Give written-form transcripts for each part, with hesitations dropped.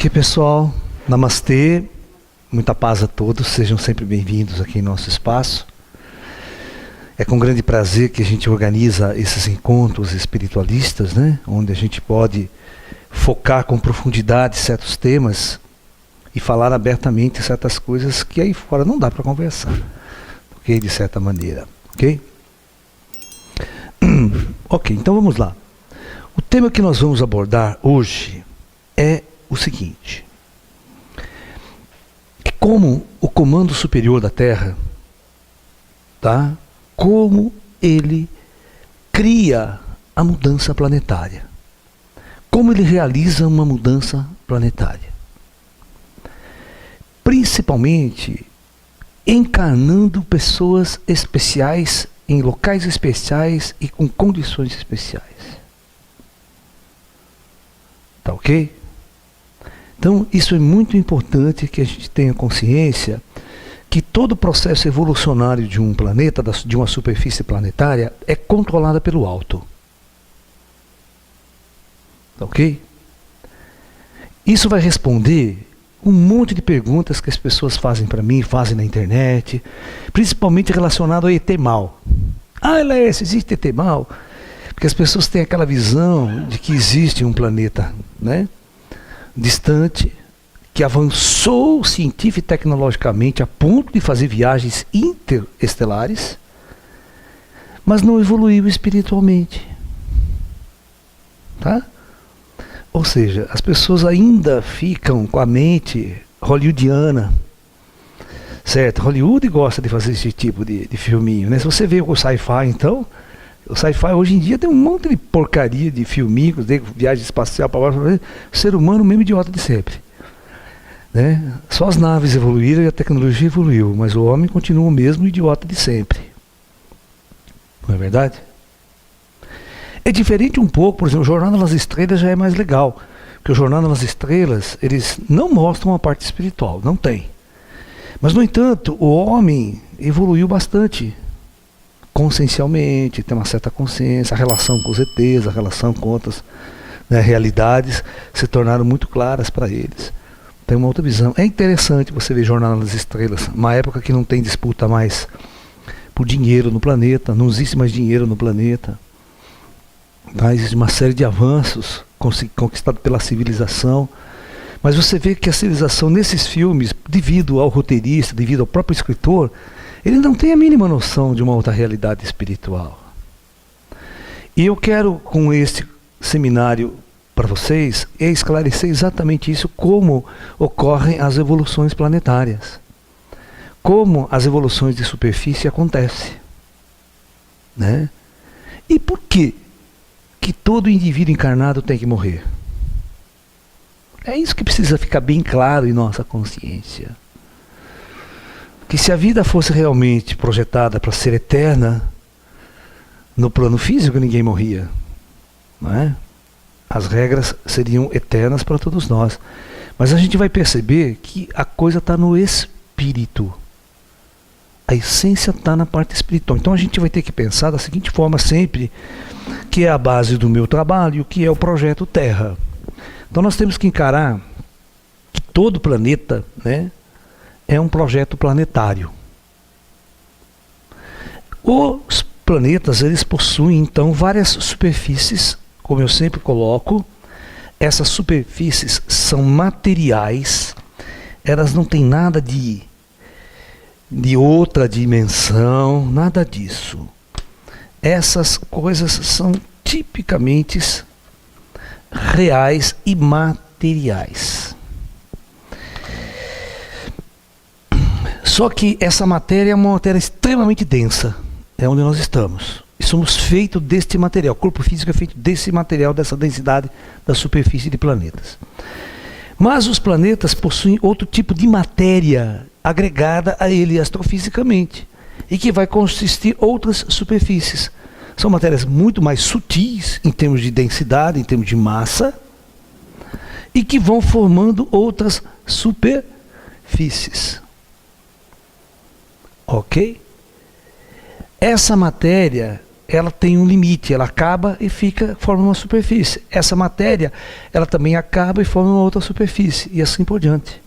Ok, pessoal, namastê, muita paz a todos, sejam sempre bem-vindos aqui em nosso espaço. É com grande prazer que a gente organiza esses encontros espiritualistas, né? Onde a gente pode focar com profundidade certos temas e falar abertamente certas coisas que aí fora não dá para conversar, ok? De certa maneira, ok? Ok, então vamos lá. O tema que nós vamos abordar hoje é o seguinte: como o comando superior da Terra, tá? Como ele cria a mudança planetária, como ele realiza uma mudança planetária, principalmente encarnando pessoas especiais em locais especiais e com condições especiais. Tá ok? Então, isso é muito importante que a gente tenha consciência que todo o processo evolucionário de um planeta, de uma superfície planetária, é controlado pelo alto. Tá ok? Isso vai responder um monte de perguntas que as pessoas fazem para mim, fazem na internet, principalmente relacionado a ET mal. Ah, Laércio, existe ET mal? Porque as pessoas têm aquela visão de que existe um planeta, né, distante, que avançou científico e tecnologicamente a ponto de fazer viagens interestelares, mas não evoluiu espiritualmente. Tá? Ou seja, as pessoas ainda ficam com a mente hollywoodiana, certo? Hollywood gosta de fazer esse tipo de filminho, né? Se você vê o sci-fi, então, o sci-fi hoje em dia tem um monte de porcaria de filminhos, de viagem espacial para baixo, o ser humano mesmo idiota de sempre. Né? Só as naves evoluíram e a tecnologia evoluiu, mas o homem continua o mesmo idiota de sempre. Não é verdade? É diferente um pouco, por exemplo, o Jornada nas Estrelas já é mais legal, porque o Jornada nas Estrelas, eles não mostram a parte espiritual, não tem. Mas, no entanto, o homem evoluiu bastante, consciencialmente, tem uma certa consciência, a relação com os ETs, a relação com outras, né, realidades se tornaram muito claras para eles. Tem uma outra visão. É interessante você ver Jornada nas Estrelas, uma época que não tem disputa mais por dinheiro no planeta, não existe mais dinheiro no planeta. Tá? Existe uma série de avanços conquistados pela civilização, mas você vê que a civilização nesses filmes, devido ao roteirista, devido ao próprio escritor, ele não tem a mínima noção de uma outra realidade espiritual. E eu quero, com este seminário para vocês, esclarecer exatamente isso, como ocorrem as evoluções planetárias, como as evoluções de superfície acontecem, né? E por que todo indivíduo encarnado tem que morrer? É isso que precisa ficar bem claro em nossa consciência. Que se a vida fosse realmente projetada para ser eterna, no plano físico ninguém morria, não é? As regras seriam eternas para todos nós. Mas a gente vai perceber que a coisa está no espírito. A essência está na parte espiritual. Então a gente vai ter que pensar da seguinte forma sempre, que é a base do meu trabalho, que é o projeto Terra. Então nós temos que encarar que todo planeta, né, é um projeto planetário. Os planetas, eles possuem então várias superfícies, como eu sempre coloco. Essas superfícies são materiais, elas não têm nada de outra dimensão, nada disso. Essas coisas são tipicamente reais e materiais. Só que essa matéria é uma matéria extremamente densa, é onde nós estamos. E somos feitos deste material, o corpo físico é feito desse material, dessa densidade da superfície de planetas. Mas os planetas possuem outro tipo de matéria agregada a ele astrofisicamente, e que vai consistir outras superfícies. São matérias muito mais sutis em termos de densidade, em termos de massa, e que vão formando outras superfícies. Ok? Essa matéria ela tem um limite, ela acaba e forma uma superfície. Essa matéria, ela também acaba e forma uma outra superfície, e assim por diante.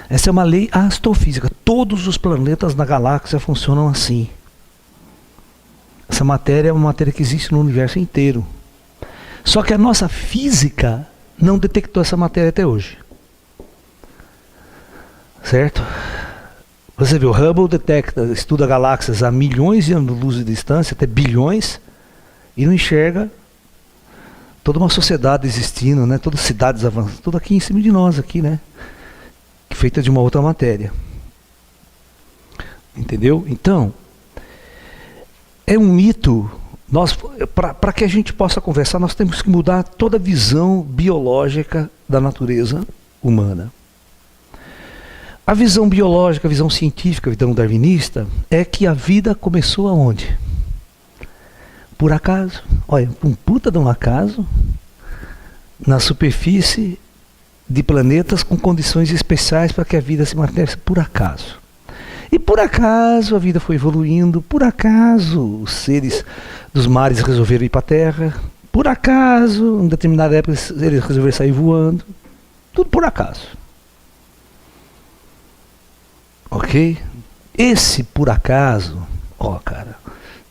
Essa é uma lei astrofísica. Todos os planetas na galáxia funcionam assim. Essa matéria é uma matéria que existe no universo inteiro. Só que a nossa física não detectou essa matéria até hoje. Certo? Você vê, o Hubble estuda galáxias a milhões de anos-luz de distância, até bilhões, e não enxerga toda uma sociedade existindo, né? Todas as cidades avançadas, tudo aqui em cima de nós, aqui, né? Feita de uma outra matéria. Entendeu? Então, é um mito. Para que a gente possa conversar, nós temos que mudar toda a visão biológica da natureza humana. A visão biológica, a visão científica, a visão darwinista, é que a vida começou aonde? Por acaso. Olha, um puta de um acaso, na superfície de planetas com condições especiais para que a vida se mantivesse por acaso. E por acaso a vida foi evoluindo, por acaso os seres dos mares resolveram ir para a Terra, por acaso, em determinada época eles resolveram sair voando, tudo por acaso. Ok? Esse por acaso, cara,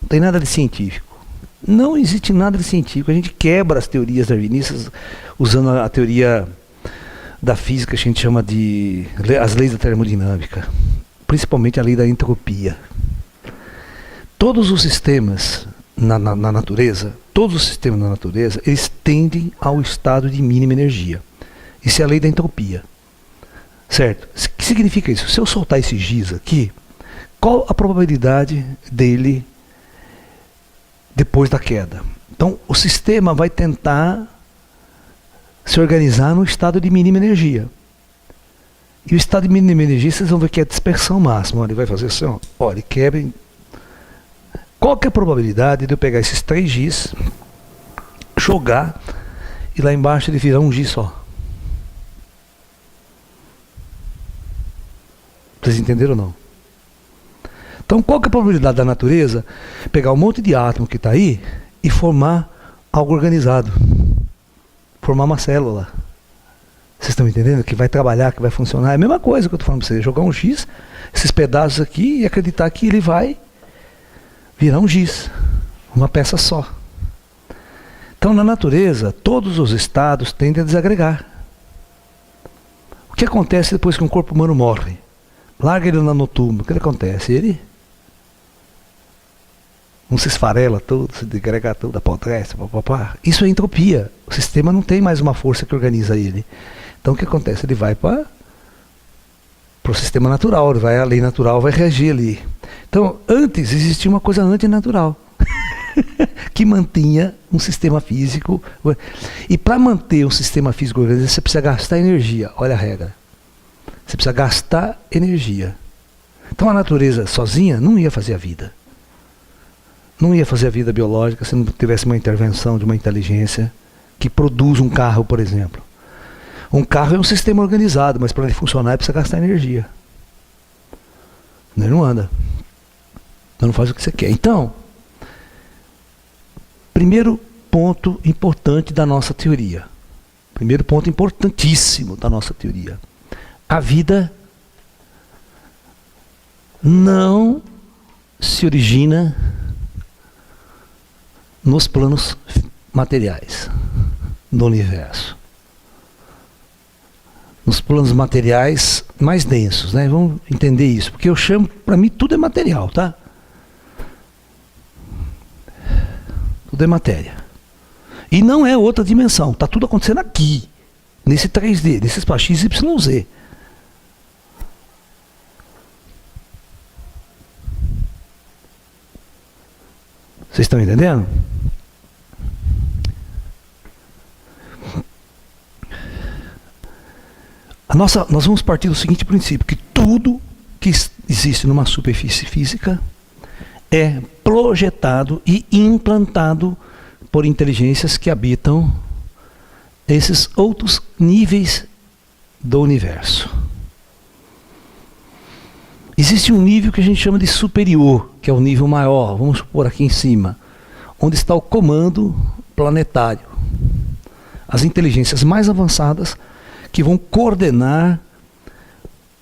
não tem nada de científico. Não existe nada de científico. A gente quebra as teorias darwinistas usando a teoria da física, que a gente chama de as leis da termodinâmica, principalmente a lei da entropia. Todos os sistemas na natureza, eles tendem ao estado de mínima energia. Isso é a lei da entropia. Certo? O que significa isso? Se eu soltar esse giz aqui, qual a probabilidade dele depois da queda? Então, o sistema vai tentar se organizar no estado de mínima energia. E o estado de mínima energia, vocês vão ver que é a dispersão máxima. Ele vai fazer assim, ó, ele quebra. Qual que é a probabilidade de eu pegar esses 3 giz, jogar, e lá embaixo ele virar um giz só? Vocês entenderam ou não? Então, qual que é a probabilidade da natureza pegar um monte de átomo que está aí e formar algo organizado? Formar uma célula. Vocês estão entendendo? Que vai trabalhar, que vai funcionar. É a mesma coisa que eu estou falando para vocês. Jogar um giz, esses pedaços aqui, e acreditar que ele vai virar um giz. Uma peça só. Então, na natureza, todos os estados tendem a desagregar. O que acontece depois que um corpo humano morre? Larga ele lá no túmulo, o que acontece? Ele não se esfarela todo, se degrega todo, apodrece, papapá. Isso é entropia. O sistema não tem mais uma força que organiza ele. Então o que acontece? Ele vai para o sistema natural, a lei natural vai reagir ali. Então, antes existia uma coisa antinatural que mantinha um sistema físico. E para manter um sistema físico organizado, você precisa gastar energia. Olha a regra. Você precisa gastar energia. Então a natureza sozinha não ia fazer a vida. Não ia fazer a vida biológica se não tivesse uma intervenção de uma inteligência que produz um carro, por exemplo. Um carro é um sistema organizado, mas para ele funcionar ele precisa gastar energia. Ele não anda. Ele não faz o que você quer. Então, primeiro ponto importante da nossa teoria. Primeiro ponto importantíssimo da nossa teoria. A vida não se origina nos planos materiais do universo. Nos planos materiais mais densos, né? Vamos entender isso, porque eu chamo, para mim tudo é material, tá? Tudo é matéria. E não é outra dimensão, tá tudo acontecendo aqui, nesse 3D, nesse espaço X, Y, Z. Vocês estão entendendo? Nós vamos partir do seguinte princípio, que tudo que existe numa superfície física é projetado e implantado por inteligências que habitam esses outros níveis do universo. Existe um nível que a gente chama de superior, que é o nível maior, vamos supor aqui em cima, onde está o comando planetário. As inteligências mais avançadas que vão coordenar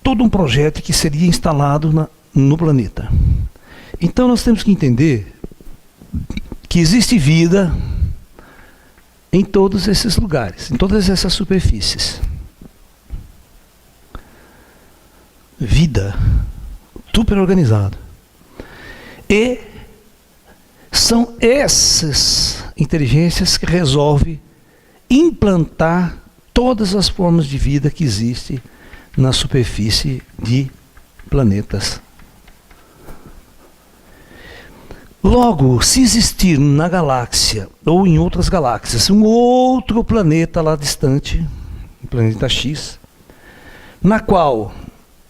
todo um projeto que seria instalado no planeta. Então nós temos que entender que existe vida em todos esses lugares, em todas essas superfícies. Vida super organizado. E são essas inteligências que resolvem implantar todas as formas de vida que existem na superfície de planetas. Logo, se existir na galáxia ou em outras galáxias um outro planeta lá distante, o planeta X, na qual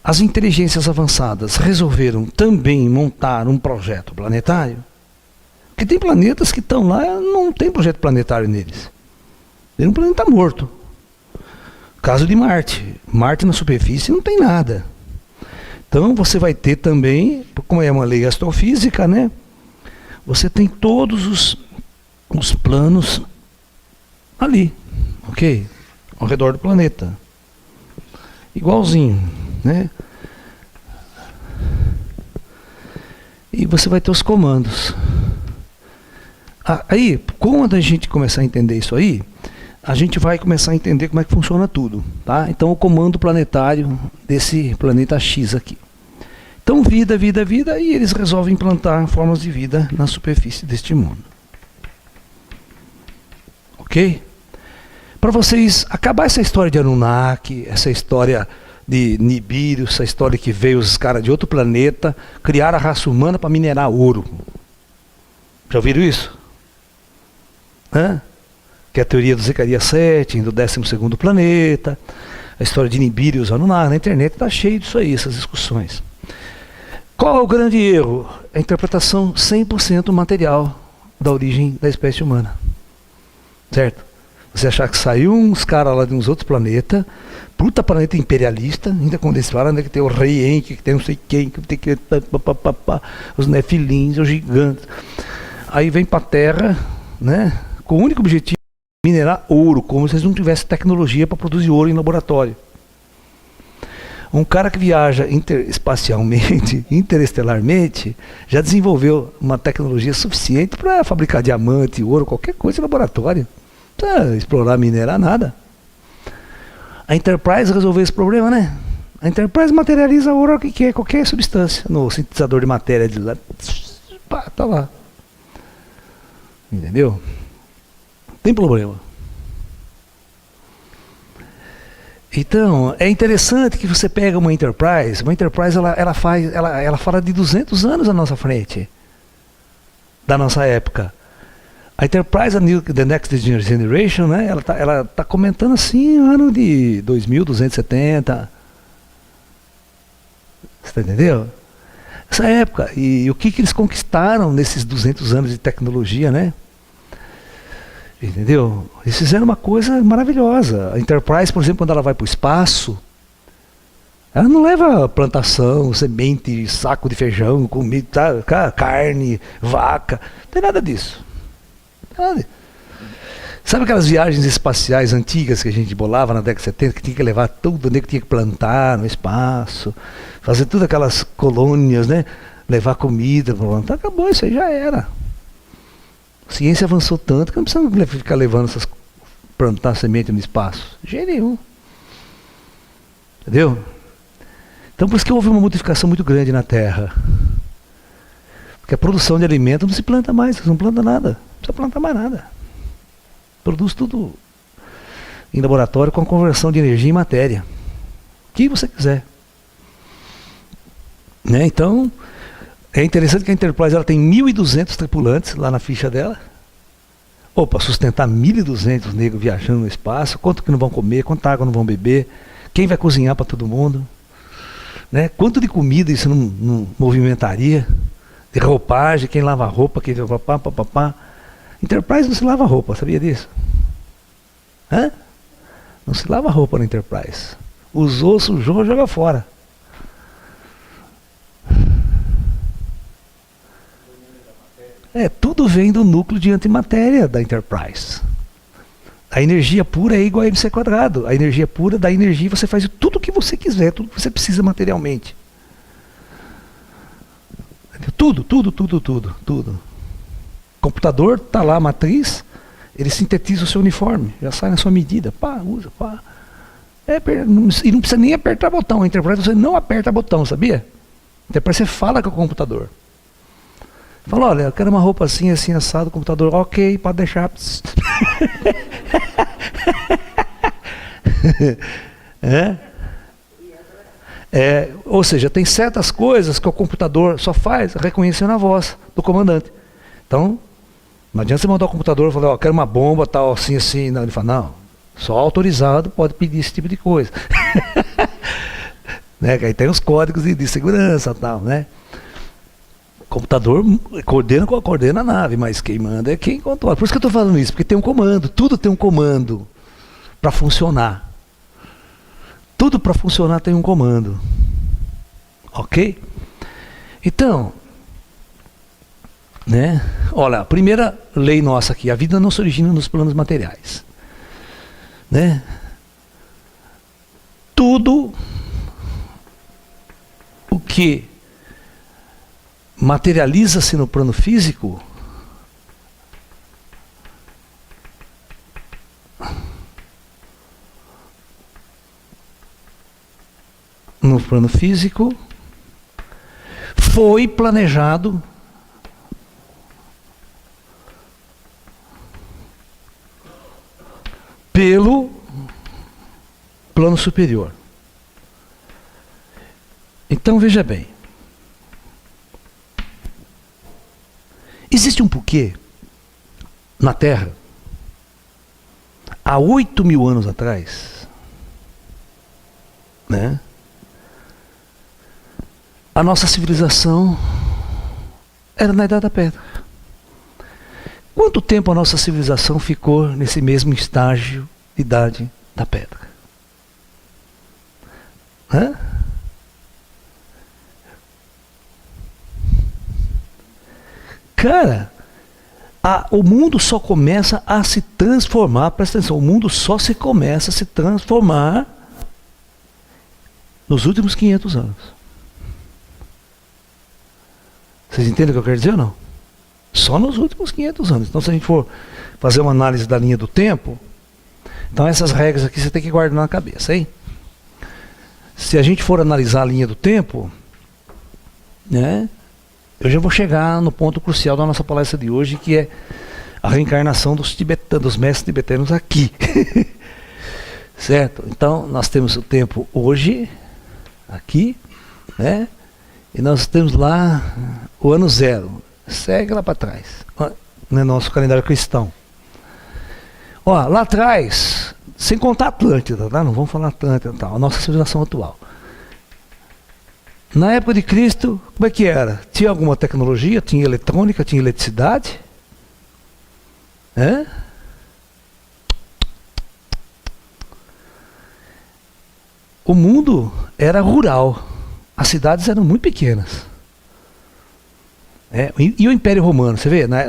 as inteligências avançadas resolveram também montar um projeto planetário, porque tem planetas que estão lá, não tem projeto planetário neles. Tem um planeta morto. Caso de Marte. Marte na superfície não tem nada. Então você vai ter também, como é uma lei astrofísica, né? Você tem todos os planos ali, ok? Ao redor do planeta. Igualzinho, né? E você vai ter os comandos. Aí, quando a gente começar a entender isso aí, a gente vai começar a entender como é que funciona tudo, tá? Então, o comando planetário desse planeta X aqui. Então, vida, vida, vida, e eles resolvem implantar formas de vida na superfície deste mundo. Ok? Para vocês acabar essa história de Anunnaki, essa história de Nibiru, essa história que veio os caras de outro planeta, criaram a raça humana para minerar ouro. Já ouviram isso? Hã? Que é a teoria do Zecaria 7, do 12º planeta, a história de Nibiru e os Anunnaki. Na internet está cheio disso aí, essas discussões. Qual é o grande erro? A interpretação 100% material da origem da espécie humana. Certo? Você achar que saiu uns caras lá de uns outros planetas, puta planeta imperialista, ainda quando eles falam, né, que tem o rei Enki, que tem não sei quem, que tem que os nefilins, os gigantes. Aí vem para a Terra, né, com o único objetivo de minerar ouro, como se eles não tivessem tecnologia para produzir ouro em laboratório. Um cara que viaja interespacialmente, interestelarmente, já desenvolveu uma tecnologia suficiente para fabricar diamante, ouro, qualquer coisa em laboratório. Não precisa explorar, minerar, nada. A Enterprise resolveu esse problema, né? A Enterprise materializa ouro o que quer, qualquer substância, no sintetizador de matéria de lá. Pá, tá lá. Entendeu? Tem problema. Então, é interessante que você pega uma Enterprise ela fala de 200 anos à nossa frente, da nossa época. A Enterprise, The Next Generation, né, ela tá comentando assim, ano de 2270. Você entendeu? Essa época. E o que eles conquistaram nesses 200 anos de tecnologia, né? Entendeu? Eles fizeram uma coisa maravilhosa. A Enterprise, por exemplo, quando ela vai para o espaço, ela não leva plantação, semente, saco de feijão, comida, carne, vaca. Não tem nada disso. Não tem nada disso. Sabe aquelas viagens espaciais antigas que a gente bolava na década de 70, que tinha que levar tudo, que tinha que plantar no espaço, fazer todas aquelas colônias, né? Levar comida para plantar. Acabou, isso aí já era. A ciência avançou tanto que não precisa ficar levando plantar semente no espaço. De jeito nenhum. Entendeu? Então por isso que houve uma modificação muito grande na Terra. Porque a produção de alimento não se planta mais, você não planta nada. Não precisa plantar mais nada. Produz tudo em laboratório com a conversão de energia em matéria. O que você quiser. Né? Então, é interessante que a Enterprise ela tem 1.200 tripulantes lá na ficha dela. Para sustentar 1.200 negros viajando no espaço, quanto que não vão comer, quanta água não vão beber, quem vai cozinhar para todo mundo, né? Quanto de comida isso não movimentaria, de roupagem, quem lava roupa, quem papapá. Enterprise não se lava roupa, sabia disso? Hã? Não se lava roupa na Enterprise. Usou, sujou, joga fora. Tudo vem do núcleo de antimatéria da Enterprise. A energia pura é igual a mc². A energia pura da energia, você faz tudo o que você quiser, tudo que você precisa materialmente. Tudo. Computador, tá lá a matriz, ele sintetiza o seu uniforme, já sai na sua medida, usa. E não precisa nem apertar botão. A Enterprise você não aperta botão, sabia? A Enterprise você fala com o computador. Fala, olha, eu quero uma roupa assim, assim, assado, computador, ok, pode deixar. Ou seja, tem certas coisas que o computador só faz reconhecendo a voz do comandante. Então, não adianta você mandar o computador e falar, quero uma bomba, tal, assim, assim. Não, ele fala, não, só autorizado pode pedir esse tipo de coisa. Né? Aí tem os códigos de segurança e tal, né? O computador coordena a nave, mas quem manda é quem controla. Por isso que eu estou falando isso, porque tem um comando, tudo tem um comando para funcionar. Tudo para funcionar tem um comando. Ok? Então, né? Olha, a primeira lei nossa aqui, a vida não se origina nos planos materiais. Né? Tudo o que materializa-se no plano físico foi planejado pelo plano superior. Então veja bem, existe um porquê na Terra, há 8.000 anos atrás, né? A nossa civilização era na Idade da Pedra. Quanto tempo a nossa civilização ficou nesse mesmo estágio de Idade da Pedra? Cara, o mundo só começa a se transformar, presta atenção, o mundo só se começa a se transformar nos últimos 500 anos. Vocês entendem o que eu quero dizer ou não? Só nos últimos 500 anos. Então, se a gente for fazer uma análise da linha do tempo, então essas regras aqui você tem que guardar na cabeça, hein? Se a gente for analisar a linha do tempo, né? Eu já vou chegar no ponto crucial da nossa palestra de hoje, que é a reencarnação dos tibetanos, dos mestres tibetanos aqui. Certo? Então, nós temos o tempo hoje, aqui, né? E nós temos lá o ano 0. Segue lá para trás, no nosso calendário cristão. Lá atrás, sem contar Atlântida, tá? Não vamos falar Atlântida, tá? A nossa civilização atual. Na época de Cristo, como é que era? Tinha alguma tecnologia? Tinha eletrônica? Tinha eletricidade? O mundo era rural. As cidades eram muito pequenas. E o Império Romano? Você vê, né?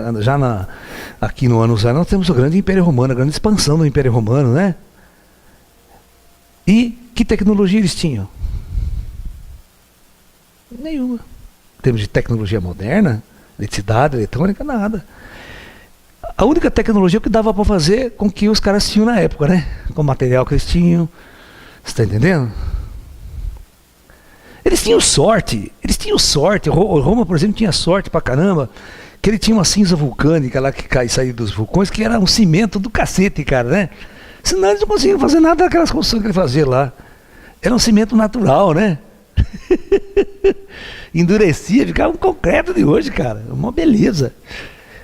Aqui no ano 0 nós temos o grande Império Romano, a grande expansão do Império Romano, né? E que tecnologia eles tinham? Nenhuma. Em termos de tecnologia moderna, eletricidade, eletrônica, nada. A única tecnologia que dava para fazer com que os caras tinham na época, né? Com o material que eles tinham. Você está entendendo? Eles tinham sorte. Roma, por exemplo, tinha sorte pra caramba, que ele tinha uma cinza vulcânica lá que saía dos vulcões, que era um cimento do cacete, cara, né? Senão eles não conseguiam fazer nada daquelas construções que ele fazia lá. Era um cimento natural, né? Endurecia, ficava um concreto de hoje, cara. Uma beleza.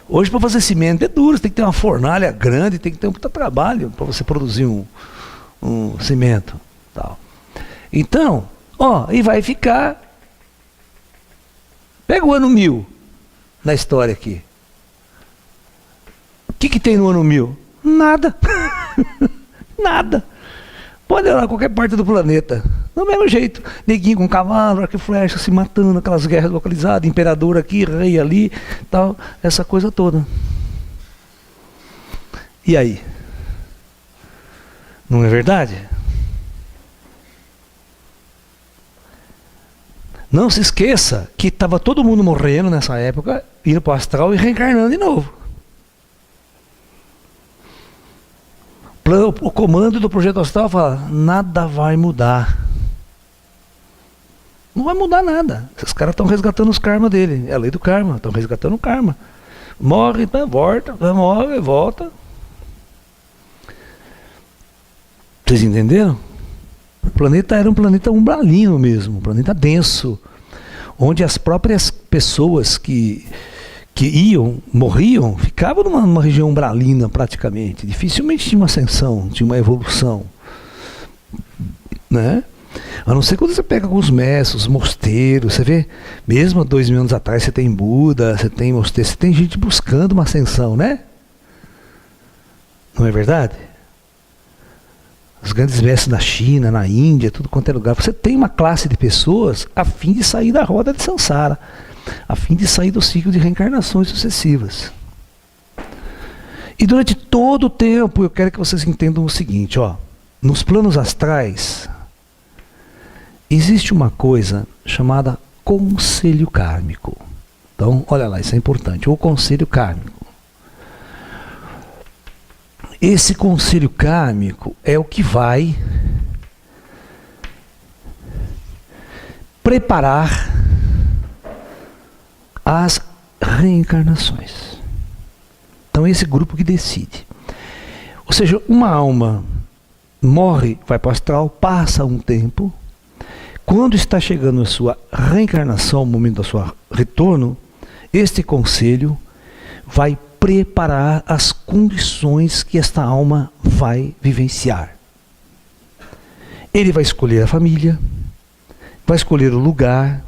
Hoje, para fazer cimento é duro, você tem que ter uma fornalha grande, tem que ter um puta trabalho para você produzir um cimento, tal. Então, e vai ficar. Pega o ano 1000 na história aqui. O que tem no ano 1000? Nada. Nada. Pode olhar qualquer parte do planeta. Do mesmo jeito. Neguinho com cavalo, arco e flecha, se matando, aquelas guerras localizadas, imperador aqui, rei ali, tal, essa coisa toda. E aí? Não é verdade? Não se esqueça que estava todo mundo morrendo nessa época, indo para o astral e reencarnando de novo. O comando do projeto astral fala: nada vai mudar. Não vai mudar nada. Esses caras estão resgatando os karmas dele. É a lei do karma. Estão resgatando o karma. Morre, volta, morre, volta. Vocês entenderam? O planeta era um planeta umbralino mesmo, um planeta denso, onde as próprias pessoas que morriam, ficavam numa região umbralina praticamente. Dificilmente tinha uma ascensão, tinha uma evolução. Né? A não ser quando você pega alguns mestres, os mosteiros, você vê, mesmo há 2000 anos atrás, você tem Buda, você tem mosteiro, você tem gente buscando uma ascensão, né? Não é verdade? Os grandes mestres na China, na Índia, tudo quanto é lugar. Você tem uma classe de pessoas a fim de sair da roda de samsara, a fim de sair do ciclo de reencarnações sucessivas. E durante todo o tempo, eu quero que vocês entendam o seguinte, ó, nos planos astrais, existe uma coisa chamada conselho kármico. Então, olha lá, isso é importante, o conselho kármico. Esse conselho kármico é o que vai preparar as reencarnações. Então, esse grupo que decide. Ou seja, uma alma morre, vai para o astral, passa um tempo. Quando está chegando a sua reencarnação, o momento do seu retorno, este conselho vai preparar as condições que esta alma vai vivenciar. Ele vai escolher a família, vai escolher o lugar,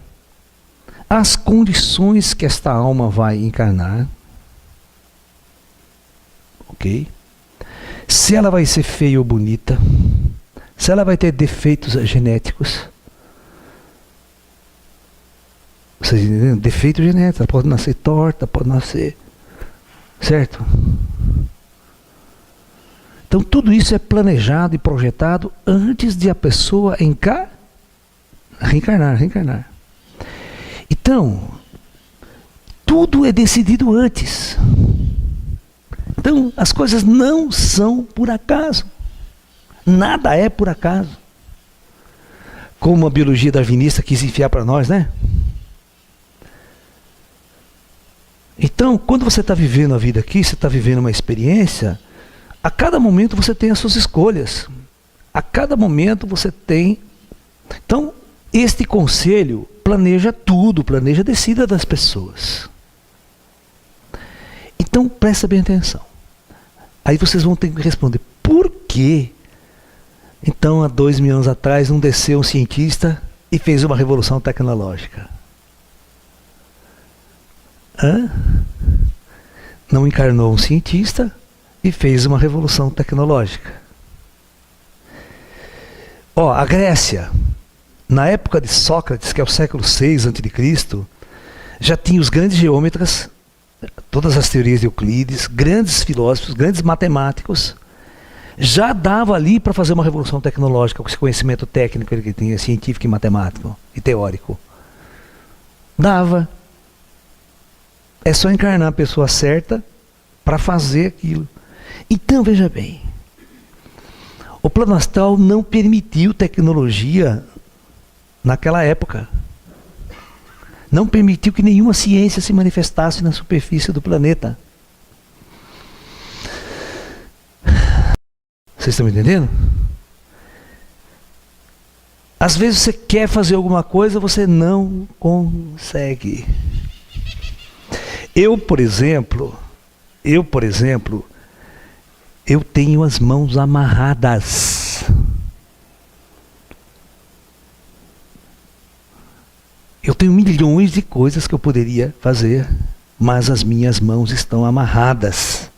as condições que esta alma vai encarnar. Ok? Se ela vai ser feia ou bonita, se ela vai ter defeitos genéticos. Vocês entenderam? Defeito genético, ela pode nascer torta, pode nascer... Certo? Então tudo isso é planejado e projetado antes de a pessoa reencarnar. Então, tudo é decidido antes. Então, as coisas não são por acaso. Nada é por acaso. Como a biologia darwinista quis enfiar para nós, né? Então, quando você está vivendo a vida aqui, você está vivendo uma experiência, a cada momento você tem as suas escolhas. A cada momento você tem... Então, este conselho planeja tudo, planeja a descida das pessoas. Então, presta bem atenção. Aí vocês vão ter que responder, por que? Então, há 2000 anos atrás, não desceu um cientista e fez uma revolução tecnológica? Não encarnou um cientista e fez uma revolução tecnológica. Ó, a Grécia, na época de Sócrates, que é o século VI a.C., já tinha os grandes geômetras, todas as teorias de Euclides, grandes filósofos, grandes matemáticos, já dava ali para fazer uma revolução tecnológica com esse conhecimento técnico que ele tinha, científico e matemático e teórico. Dava. É só encarnar a pessoa certa para fazer aquilo. Então, veja bem. O plano astral não permitiu tecnologia naquela época. Não permitiu que nenhuma ciência se manifestasse na superfície do planeta. Vocês estão me entendendo? Às vezes você quer fazer alguma coisa, você não consegue. Eu, por exemplo, eu tenho as mãos amarradas. Eu tenho milhões de coisas que eu poderia fazer, mas as minhas mãos estão amarradas.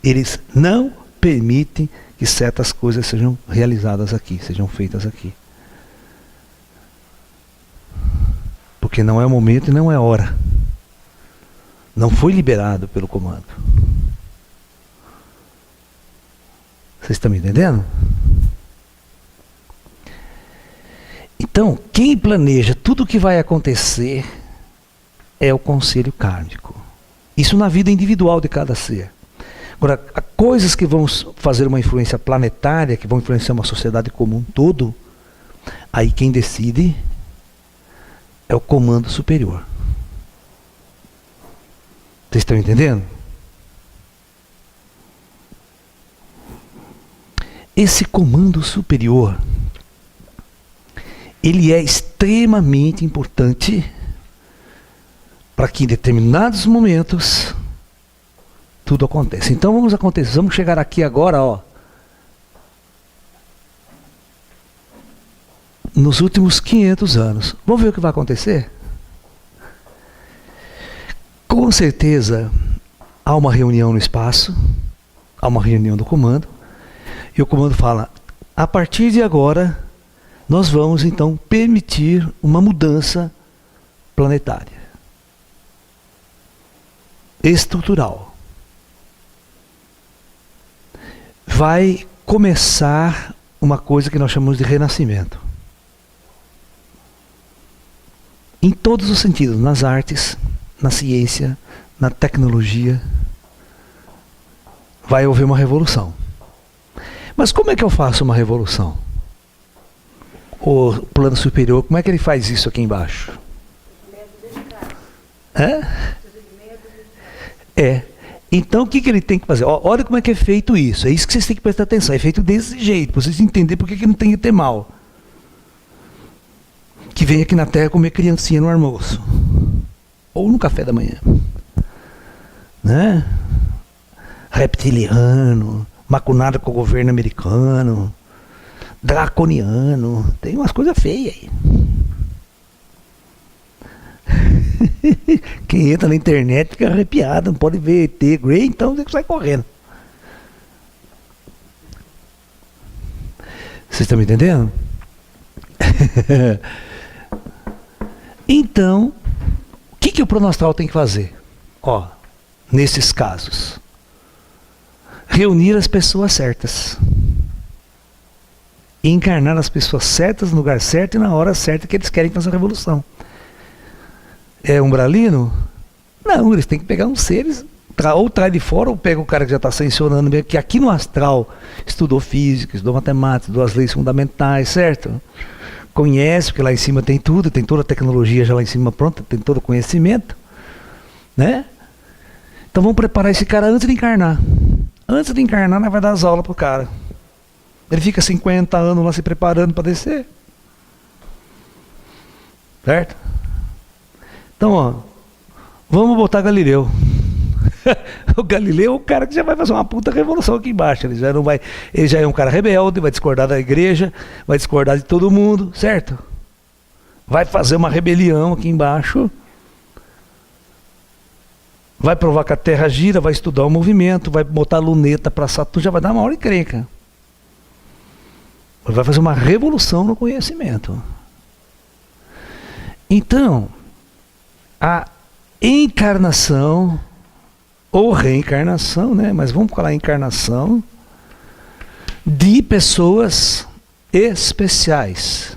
Eles não permitem que certas coisas sejam realizadas aqui, sejam feitas aqui. Porque não é o momento e não é a hora. Não foi liberado pelo comando. Vocês estão me entendendo? Então, quem planeja tudo o que vai acontecer é o conselho kármico. Isso na vida individual de cada ser. Agora, coisas que vão fazer uma influência planetária, que vão influenciar uma sociedade como um todo, aí quem decide é o comando superior. Vocês estão entendendo? Esse comando superior, ele é extremamente importante para que em determinados momentos tudo aconteça. Então vamos chegar aqui agora, ó, nos últimos 500 anos. Vamos ver o que vai acontecer? Com certeza há uma reunião no espaço, há uma reunião do comando, e o comando fala: a partir de agora nós vamos então permitir uma mudança planetária, estrutural. Vai começar uma coisa que nós chamamos de renascimento. Em todos os sentidos, nas artes, na ciência, na tecnologia, vai haver uma revolução. Mas como é que eu faço uma revolução? O plano superior, como é que ele faz isso aqui embaixo? É. Então o que ele tem que fazer? Olha como é que é feito isso. É isso que vocês têm que prestar atenção. É feito desse jeito, para vocês entenderem por que não tem que ter mal. Que vem aqui na Terra comer criancinha no almoço. Ou no café da manhã. Né? Reptiliano, macunado com o governo americano, draconiano. Tem umas coisas feias aí. Quem entra na internet fica arrepiado, não pode ver ET Grey, então tem que sair correndo. Vocês estão me entendendo? Então, o que o plano astral tem que fazer? Ó, nesses casos, reunir as pessoas certas, encarnar as pessoas certas no lugar certo e na hora certa que eles querem fazer a revolução. É umbralino? Não, eles têm que pegar uns seres, ou traz de fora, ou pega o cara que já está sancionando mesmo, que aqui no astral estudou física, estudou matemática, estudou as leis fundamentais, certo? Conhece, porque lá em cima tem tudo, tem toda a tecnologia já lá em cima pronta, tem todo o conhecimento, né? Então vamos preparar esse cara antes de encarnar. Antes de encarnar, nós vai dar as aulas pro cara. Ele fica 50 anos lá se preparando para descer. Certo? Então, ó, vamos botar Galileu. O Galileu é o cara que já vai fazer uma puta revolução aqui embaixo. Ele já é um cara rebelde, vai discordar da igreja, vai discordar de todo mundo, certo? Vai fazer uma rebelião aqui embaixo. Vai provar que a Terra gira, vai estudar o movimento, vai botar luneta para Saturno, já vai dar uma hora encrenca. Vai fazer uma revolução no conhecimento. Então, a encarnação ou reencarnação, né? Mas vamos falar encarnação de pessoas especiais.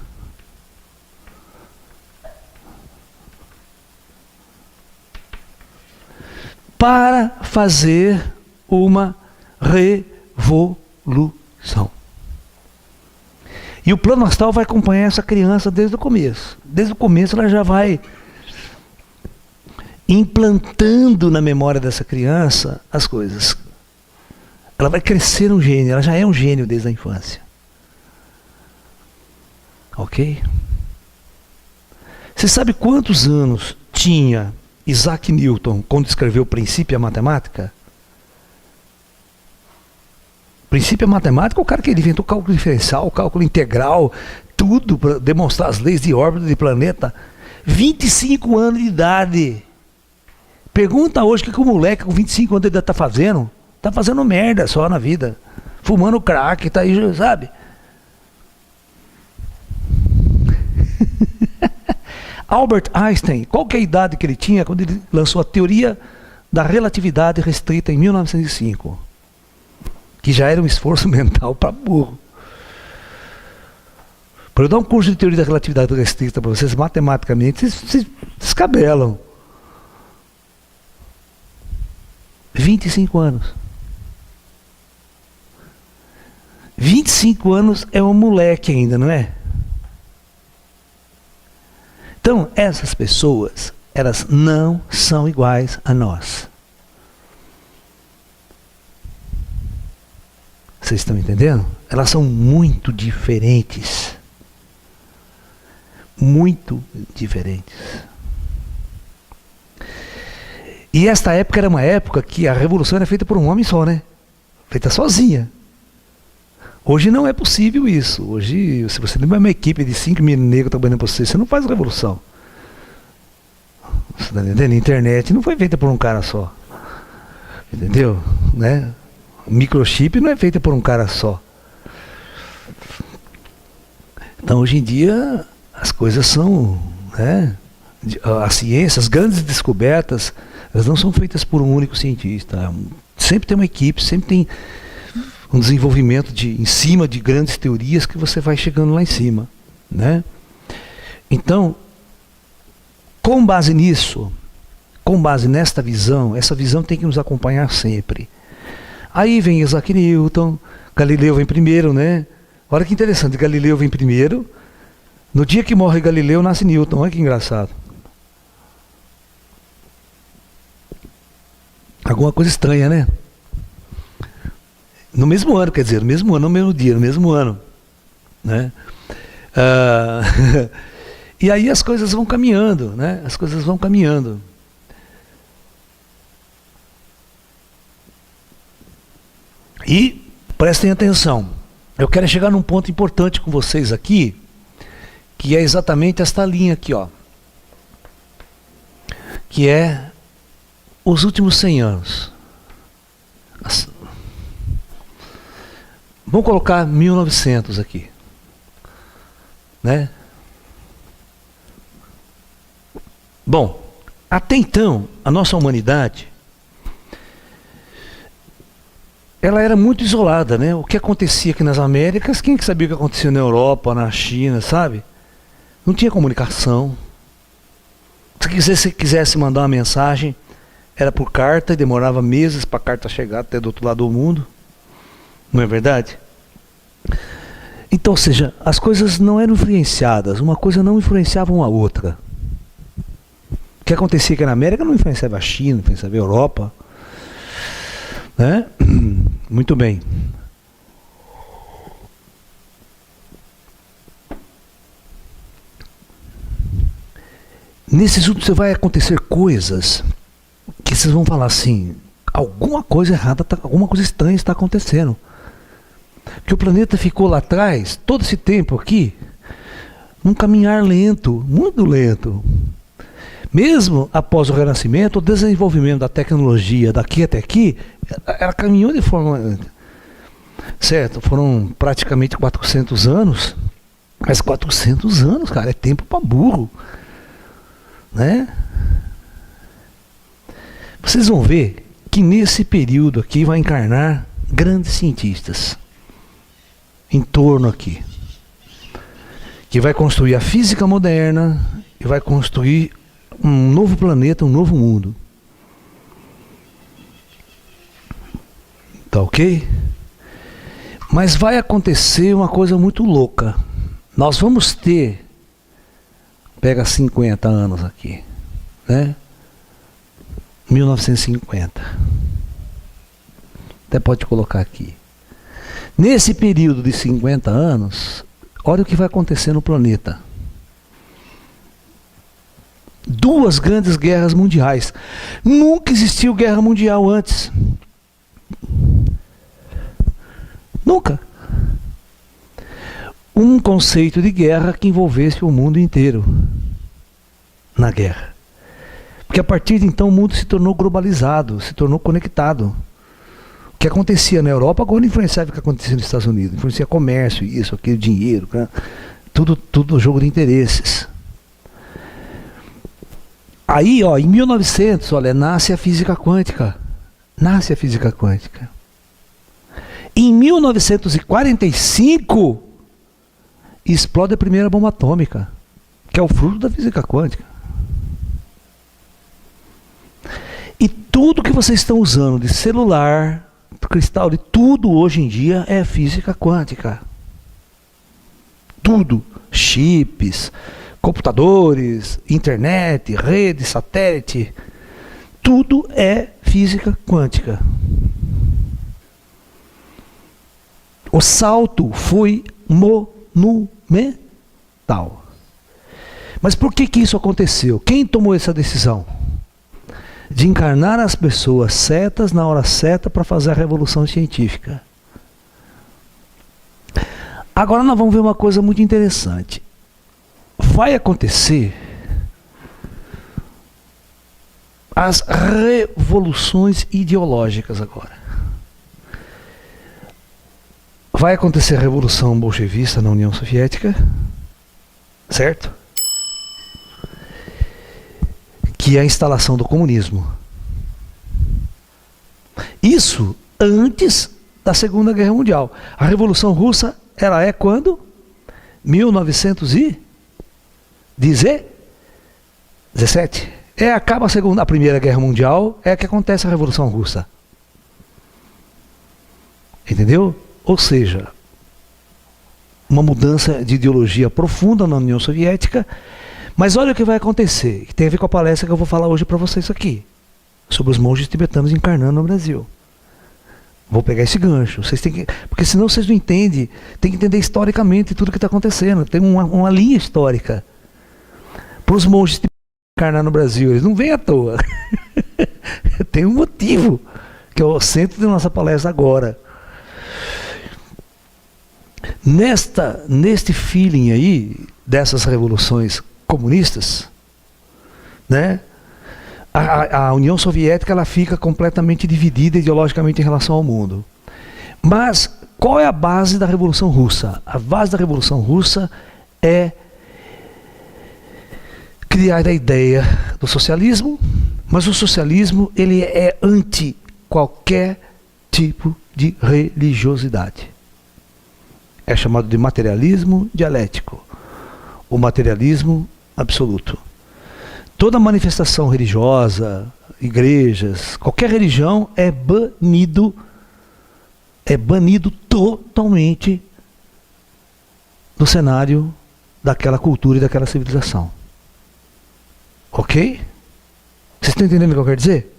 Para fazer uma revolução. E o plano astral vai acompanhar essa criança desde o começo. Desde o começo ela já vai implantando na memória dessa criança as coisas. Ela vai crescer um gênio, ela já é um gênio desde a infância. Ok? Você sabe quantos anos tinha Isaac Newton quando escreveu o Princípio à Matemática? Princípio à Matemática é o cara que inventou o cálculo diferencial, o cálculo integral, tudo para demonstrar as leis de órbita de planeta. 25 anos de idade. Pergunta hoje o que o moleque com 25 anos ele está fazendo. Está fazendo merda só na vida. fumando crack, tá aí, sabe? Albert Einstein, qual que é a idade que ele tinha quando ele lançou a teoria da relatividade restrita em 1905? Que já era um esforço mental para burro. Para eu dar um curso de teoria da relatividade restrita para vocês, matematicamente, vocês descabelam. 25 anos. 25 anos é um moleque ainda, não é? Então, essas pessoas, elas não são iguais a nós. Vocês estão entendendo? Elas são muito diferentes. Muito diferentes. E esta época era uma época que a revolução era feita por um homem só, né? Feita sozinha. Hoje não é possível isso. Hoje, se você não é uma equipe de 5 mil negros trabalhando para você, você não faz revolução. Você está entendendo? A internet não foi feita por um cara só. Entendeu? Né? O microchip não é feito por um cara só. Então, hoje em dia, as coisas são, né? A ciência, as grandes descobertas, elas não são feitas por um único cientista. Sempre tem uma equipe, sempre tem um desenvolvimento em cima de grandes teorias que você vai chegando lá em cima, né? Então, com base nisso, com base nesta visão, essa visão tem que nos acompanhar sempre. Aí vem Isaac Newton, Galileu vem primeiro, né? Olha que interessante, Galileu vem primeiro. No dia que morre Galileu, nasce Newton. Olha que engraçado. Alguma coisa estranha, né? No mesmo ano, quer dizer, no mesmo ano, no mesmo dia, no mesmo ano, né? E aí as coisas vão caminhando, né? As coisas vão caminhando. E prestem atenção, eu quero chegar num ponto importante com vocês aqui, que é exatamente esta linha aqui, ó, que é os últimos 100 anos. Vamos colocar 1900 aqui, né? Bom, até então, a nossa humanidade, ela era muito isolada, né? O que acontecia aqui nas Américas, quem que sabia o que acontecia na Europa, na China, sabe? Não tinha comunicação. Se você quisesse mandar uma mensagem, era por carta e demorava meses para a carta chegar até do outro lado do mundo. Não é verdade? Então, ou seja, as coisas não eram influenciadas, uma coisa não influenciava uma outra. O que acontecia aqui na América não influenciava a China, não influenciava a Europa, né? Muito bem. Nesses últimos vai acontecer coisas que vocês vão falar assim, alguma coisa errada, alguma coisa estranha está acontecendo. Que o planeta ficou lá atrás, todo esse tempo aqui, num caminhar lento, muito lento. Mesmo após o Renascimento, o desenvolvimento da tecnologia daqui até aqui, ela caminhou de forma... Certo, foram praticamente 400 anos, mas 400 anos, cara, é tempo para burro, né? Vocês vão ver que nesse período aqui vai encarnar grandes cientistas em torno aqui, que vai construir a física moderna e vai construir um novo planeta, um novo mundo. Tá ok? Mas vai acontecer uma coisa muito louca. Nós vamos ter, pega 50 anos aqui, né? 1950. Até pode colocar aqui. Nesse período de 50 anos, olha o que vai acontecer no planeta. 2 grandes guerras mundiais. Nunca existiu guerra mundial antes. Nunca. Um conceito de guerra que envolvesse o mundo inteiro na guerra. Porque a partir de então o mundo se tornou globalizado, se tornou conectado. O que acontecia na Europa, agora influenciava o que acontecia nos Estados Unidos. Influencia comércio, isso, aquilo, dinheiro, né? Tudo jogo de interesses. Aí, ó, em 1900, olha, nasce a física quântica. Nasce a física quântica. Em 1945, explode a primeira bomba atômica, que é o fruto da física quântica. E tudo que vocês estão usando de celular, cristal, de tudo hoje em dia é física quântica. Tudo. Chips, computadores, internet, rede, satélite. Tudo é física quântica. O salto foi monumental. Mas por que isso aconteceu? Quem tomou essa decisão? De encarnar as pessoas certas na hora certa para fazer a revolução científica. Agora nós vamos ver uma coisa muito interessante. Vai acontecer as revoluções ideológicas agora. Vai acontecer a Revolução Bolchevista na União Soviética, certo? Que é a instalação do comunismo. Isso antes da Segunda Guerra Mundial. A Revolução Russa, ela é quando? 1917. Acaba a Primeira Guerra Mundial, é que acontece a Revolução Russa. Entendeu? Ou seja, uma mudança de ideologia profunda na União Soviética. Mas olha o que vai acontecer, que tem a ver com a palestra que eu vou falar hoje para vocês aqui, sobre os monges tibetanos encarnando no Brasil. Vou pegar esse gancho, vocês têm que, porque senão vocês não entendem, tem que entender historicamente tudo o que está acontecendo, tem uma linha histórica. Para os monges tibetanos encarnar no Brasil, eles não vêm à toa. Tem um motivo, que é o centro da nossa palestra agora. Neste feeling aí, dessas revoluções comunistas, né? A União Soviética ela fica completamente dividida ideologicamente em relação ao mundo. Mas qual é a base da Revolução Russa? A base da Revolução Russa é criar a ideia do socialismo, mas o socialismo ele é anti qualquer tipo de religiosidade. É chamado de materialismo dialético, o materialismo absoluto. Toda manifestação religiosa, igrejas, qualquer religião é banido totalmente do cenário daquela cultura e daquela civilização. Ok? Vocês estão entendendo o que eu quero dizer?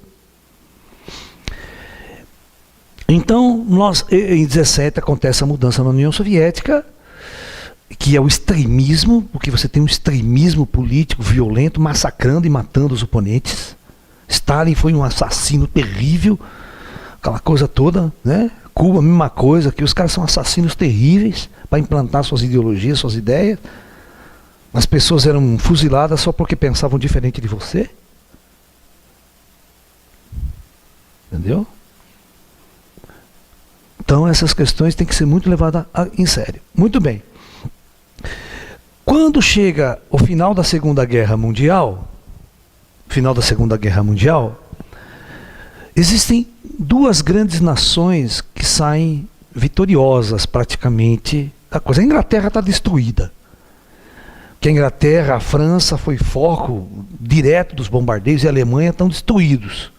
Então, em 17 acontece a mudança na União Soviética, que é o extremismo, porque você tem um extremismo político violento, massacrando e matando os oponentes. Stalin foi um assassino terrível, aquela coisa toda, né? Cuba, a mesma coisa, que os caras são assassinos terríveis para implantar suas ideologias, suas ideias. As pessoas eram fuziladas só porque pensavam diferente de você. Entendeu? Então essas questões têm que ser muito levadas em sério. Muito bem. Quando chega o final da Segunda Guerra Mundial, existem duas grandes nações que saem vitoriosas praticamente da coisa. A Inglaterra está destruída. Que a Inglaterra, a França foi foco direto dos bombardeios e a Alemanha estão destruídos.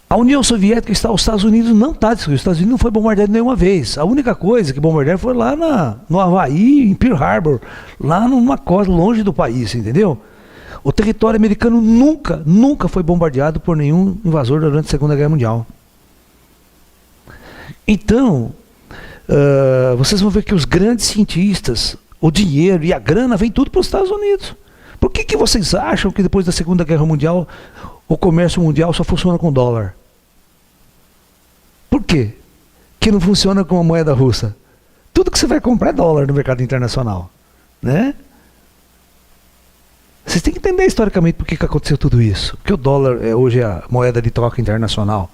A União Soviética está, os Estados Unidos não está destruído. Os Estados Unidos não foi bombardeado nenhuma vez. A única coisa que bombardearam foi lá no Havaí, em Pearl Harbor, lá numa costa longe do país, entendeu? O território americano nunca foi bombardeado por nenhum invasor durante a Segunda Guerra Mundial. Então, vocês vão ver que os grandes cientistas, o dinheiro e a grana vem tudo para os Estados Unidos. Por que vocês acham que depois da Segunda Guerra Mundial o comércio mundial só funciona com dólar? Por quê? Que não funciona com a moeda russa? Tudo que você vai comprar é dólar no mercado internacional, né? Vocês têm que entender historicamente por que aconteceu tudo isso. Porque o dólar hoje é a moeda de troca internacional.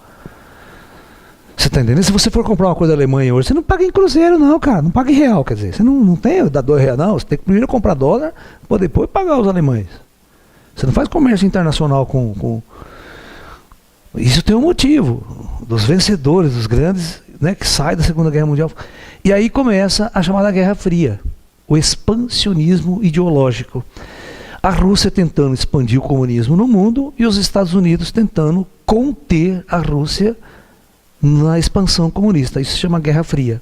Você tá entendendo? Se você for comprar uma coisa da Alemanha hoje, você não paga em cruzeiro não, cara. Não paga em real, quer dizer. Você não tem dá R$2, não. Você tem que primeiro comprar dólar, para depois pagar os alemães. Você não faz comércio internacional com... Isso tem um motivo. Dos vencedores, dos grandes, né, que saem da Segunda Guerra Mundial. E aí começa a chamada Guerra Fria. O expansionismo ideológico. A Rússia tentando expandir o comunismo no mundo e os Estados Unidos tentando conter a Rússia na expansão comunista. Isso se chama Guerra Fria.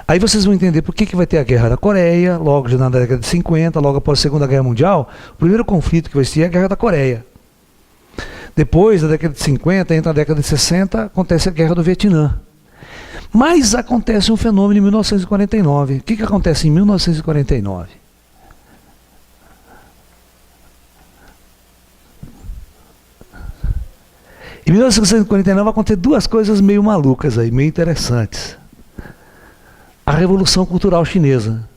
Aí vocês vão entender por que vai ter a Guerra da Coreia, logo na década de 50, logo após a Segunda Guerra Mundial. O primeiro conflito que vai ser é a Guerra da Coreia. Depois, da década de 50, entra a década de 60, acontece a Guerra do Vietnã. Mas acontece um fenômeno em 1949. O que acontece em 1949? Em 1949 vai acontecer duas coisas meio malucas aí, meio interessantes. A Revolução Cultural Chinesa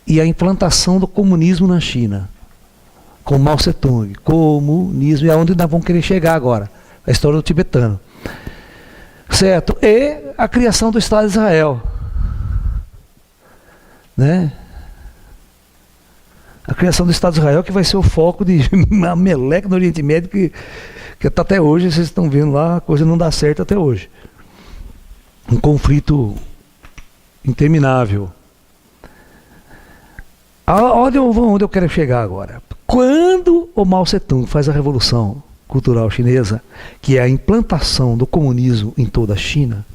e a implantação do comunismo na China, com Mao Tse-tung. Comunismo, e aonde nós vamos querer chegar agora? A história do tibetano. Certo? E a criação do Estado de Israel. Né? A criação do Estado de Israel que vai ser o foco de uma meleca no Oriente Médio que até hoje, vocês estão vendo lá, a coisa não dá certo até hoje. Um conflito interminável. Olha onde eu quero chegar agora. Quando o Mao Tse-tung faz a Revolução Cultural Chinesa, que é a implantação do comunismo em toda a China,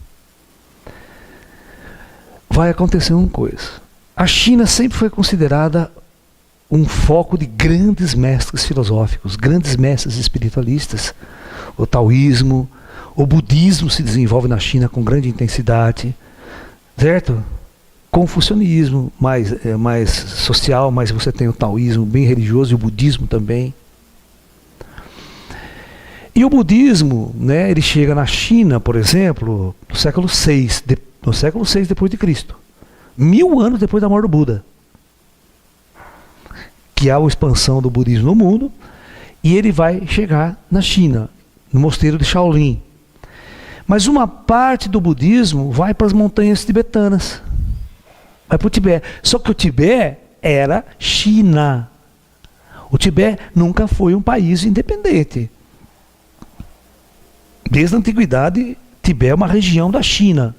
vai acontecer uma coisa. A China sempre foi considerada um foco de grandes mestres filosóficos, grandes mestres espiritualistas. O taoísmo, o budismo se desenvolve na China com grande intensidade, certo? Confucionismo mais social, mas você tem o taoísmo bem religioso e o budismo também. E o budismo, né, ele chega na China, por exemplo, no século VI, depois de Cristo, 1000 anos depois da morte do Buda, que há a expansão do budismo no mundo, e ele vai chegar na China, no mosteiro de Shaolin. Mas uma parte do budismo vai para as montanhas tibetanas, vai para o Tibete. Só que o Tibete era China. O Tibete nunca foi um país independente. Desde a antiguidade, Tibete é uma região da China.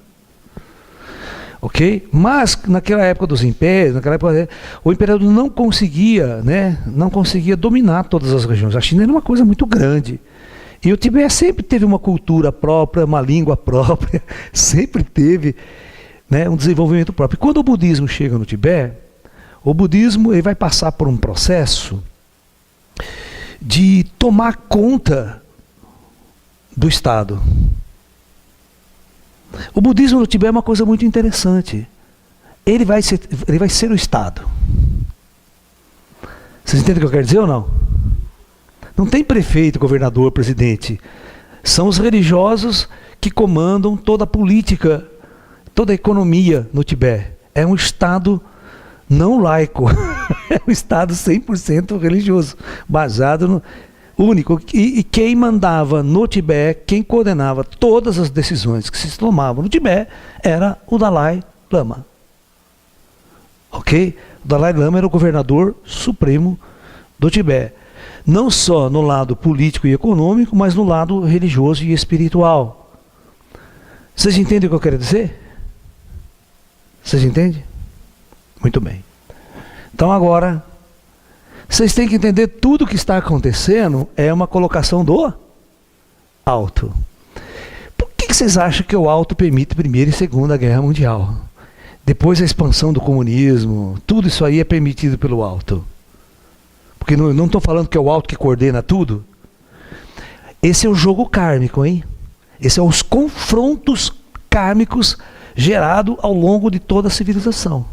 Ok? Mas naquela época dos impérios, o imperador não conseguia, né, não conseguia dominar todas as regiões. A China era uma coisa muito grande. E o Tibete sempre teve uma cultura própria, uma língua própria, sempre teve, né, um desenvolvimento próprio. E quando o budismo chega no Tibete, o budismo ele vai passar por um processo de tomar conta do Estado. O budismo no Tibete é uma coisa muito interessante. Ele vai ser o Estado. Vocês entendem o que eu quero dizer ou não? Não tem prefeito, governador, presidente. São os religiosos que comandam toda a política, toda a economia no Tibete. É um Estado não laico. É um Estado 100% religioso, baseado no único. E quem mandava no Tibete, quem coordenava todas as decisões que se tomavam no Tibete, era o Dalai Lama. Ok? O Dalai Lama era o governador supremo do Tibete. Não só no lado político e econômico, mas no lado religioso e espiritual. Vocês entendem o que eu quero dizer? Vocês entendem? Muito bem. Então agora, vocês têm que entender tudo o que está acontecendo é uma colocação do alto. Por que vocês acham que o alto permite Primeira e Segunda Guerra Mundial? Depois a expansão do comunismo, tudo isso aí é permitido pelo alto. Porque não estou falando que é o alto que coordena tudo. Esse é o jogo kármico, hein? Esse é os confrontos kármicos gerados ao longo de toda a civilização.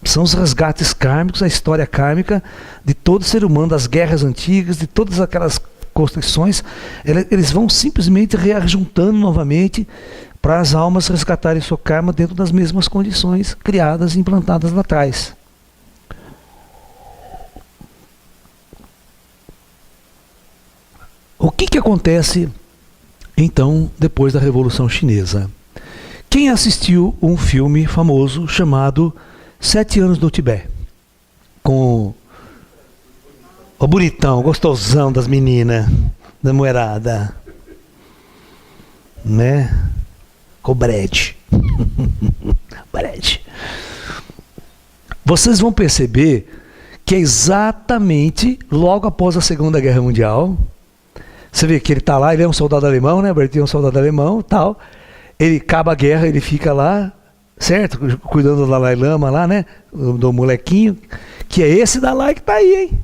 São os resgates kármicos, a história kármica de todo ser humano, das guerras antigas, de todas aquelas construções. Eles vão simplesmente reajuntando novamente para as almas resgatarem seu karma dentro das mesmas condições criadas e implantadas lá atrás. O que acontece Então, depois da Revolução Chinesa. Quem assistiu um filme famoso chamado 7 Anos no Tibete? Com o bonitão, gostosão das meninas, da moerada, né? Com o Brad. Brad. Vocês vão perceber que é exatamente logo após a Segunda Guerra Mundial. Você vê que ele está lá, ele é um soldado alemão, né? Bertinho é um soldado alemão, tal. Ele acaba a guerra, ele fica lá, certo? Cuidando do Dalai Lama lá, né? Do molequinho, que é esse Dalai que está aí, hein?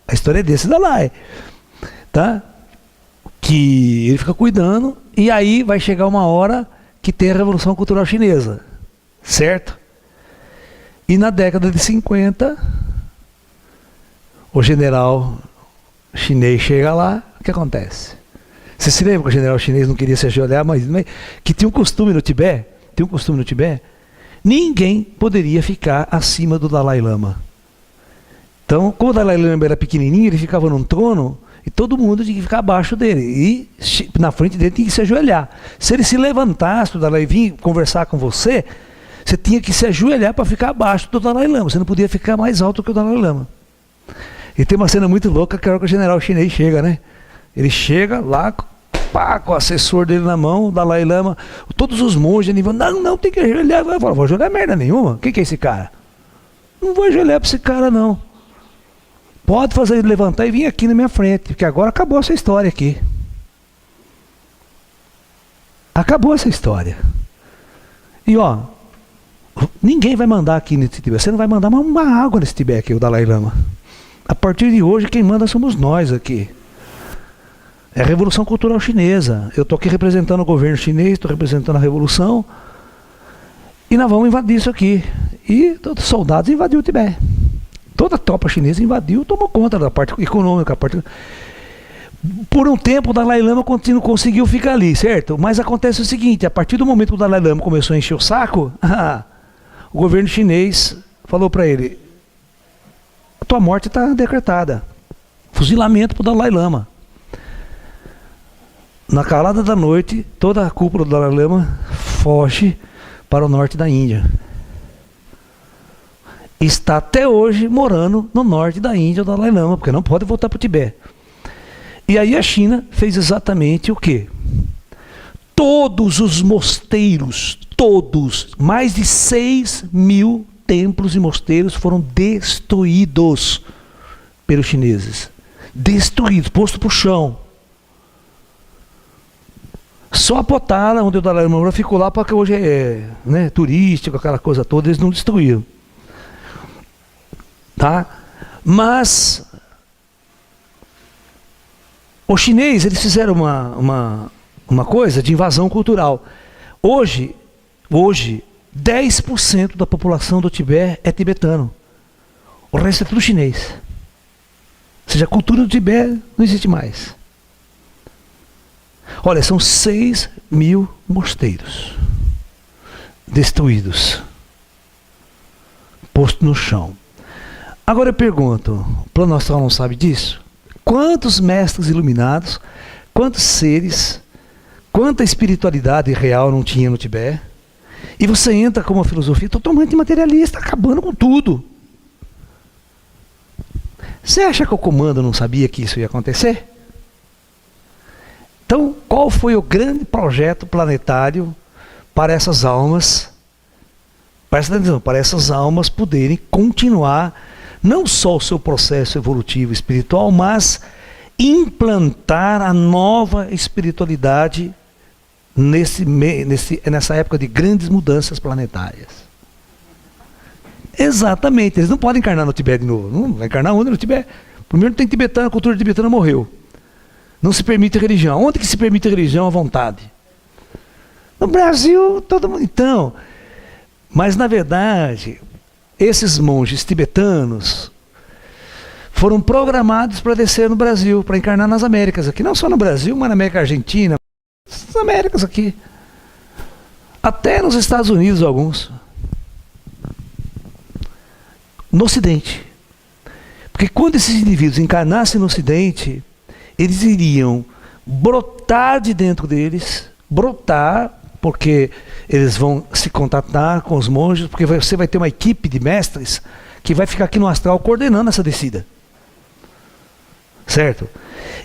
A história é desse Dalai, tá? Que ele fica cuidando, e aí vai chegar uma hora que tem a Revolução Cultural Chinesa, certo? E na década de 50, o general chinês chega lá, o que acontece? Você se lembra que o general chinês não queria se ajoelhar, mas que tinha um costume no Tibete, ninguém poderia ficar acima do Dalai Lama. Então, como o Dalai Lama era pequenininho, ele ficava num trono e todo mundo tinha que ficar abaixo dele. E na frente dele tinha que se ajoelhar. Se ele se levantasse, o Dalai vir conversar com você, você tinha que se ajoelhar para ficar abaixo do Dalai Lama. Você não podia ficar mais alto que o Dalai Lama. E tem uma cena muito louca que é a hora que o general chinês chega, né? Ele chega lá, pá, com o assessor dele na mão, o Dalai Lama, todos os monges, ele falam, não, tem que ajoelhar. Eu falo, vou ajoelhar merda nenhuma. Quem que é esse cara? Não vou ajoelhar para esse cara, não. Pode fazer ele levantar e vir aqui na minha frente, porque agora acabou essa história aqui. Acabou essa história. E ó, ninguém vai mandar aqui nesse Tibete. Você não vai mandar uma água nesse Tibete aqui, o Dalai Lama. A partir de hoje, quem manda somos nós aqui. É a Revolução Cultural Chinesa. Eu estou aqui representando o governo chinês, estou representando a Revolução. E nós vamos invadir isso aqui. E todos os soldados invadiram o Tibete. Toda a tropa chinesa invadiu, tomou conta da parte econômica. Por um tempo o Dalai Lama conseguiu ficar ali, certo? Mas acontece o seguinte, a partir do momento que o Dalai Lama começou a encher o saco, o governo chinês falou para ele, a tua morte está decretada. Fuzilamento para o Dalai Lama. Na calada da noite, toda a cúpula do Dalai Lama foge para o norte da Índia. Está até hoje morando no norte da Índia, o Dalai Lama, porque não pode voltar para o Tibete. E aí a China fez exatamente o quê? Todos os mosteiros, todos, mais de 6.000 templos e mosteiros foram destruídos pelos chineses. Destruídos, posto para o chão. Só a Potala, onde o Dalai Lama ficou lá, porque hoje é, né, turístico, aquela coisa toda, eles não destruíram. Tá? Mas os chineses, eles fizeram uma coisa de invasão cultural. Hoje 10% da população do Tibete é tibetano. O resto é tudo chinês. Ou seja, a cultura do Tibete não existe mais. Olha, são 6.000 mosteiros destruídos, posto no chão. Agora eu pergunto, o plano astral não sabe disso? Quantos mestres iluminados, quantos seres, quanta espiritualidade real não tinha no Tibete? E você entra com uma filosofia totalmente materialista, acabando com tudo. Você acha que o comando não sabia que isso ia acontecer? Então, qual foi o grande projeto planetário para essas almas? Presta atenção, para essas almas poderem continuar não só o seu processo evolutivo espiritual, mas implantar a nova espiritualidade nessa época de grandes mudanças planetárias. Exatamente, eles não podem encarnar no Tibete de novo. Não vai encarnar onde no Tibete? Primeiro tem tibetano, a cultura tibetana morreu. Não se permite religião. Onde que se permite religião à vontade? No Brasil, todo mundo. Então, mas na verdade, esses monges tibetanos foram programados para descer no Brasil, para encarnar nas Américas aqui. Não só no Brasil, mas na América Argentina, nas Américas aqui. Até nos Estados Unidos, alguns. No Ocidente. Porque quando esses indivíduos encarnassem no Ocidente, eles iriam brotar de dentro deles, brotar, porque eles vão se contatar com os monges, porque você vai ter uma equipe de mestres que vai ficar aqui no astral coordenando essa descida. Certo?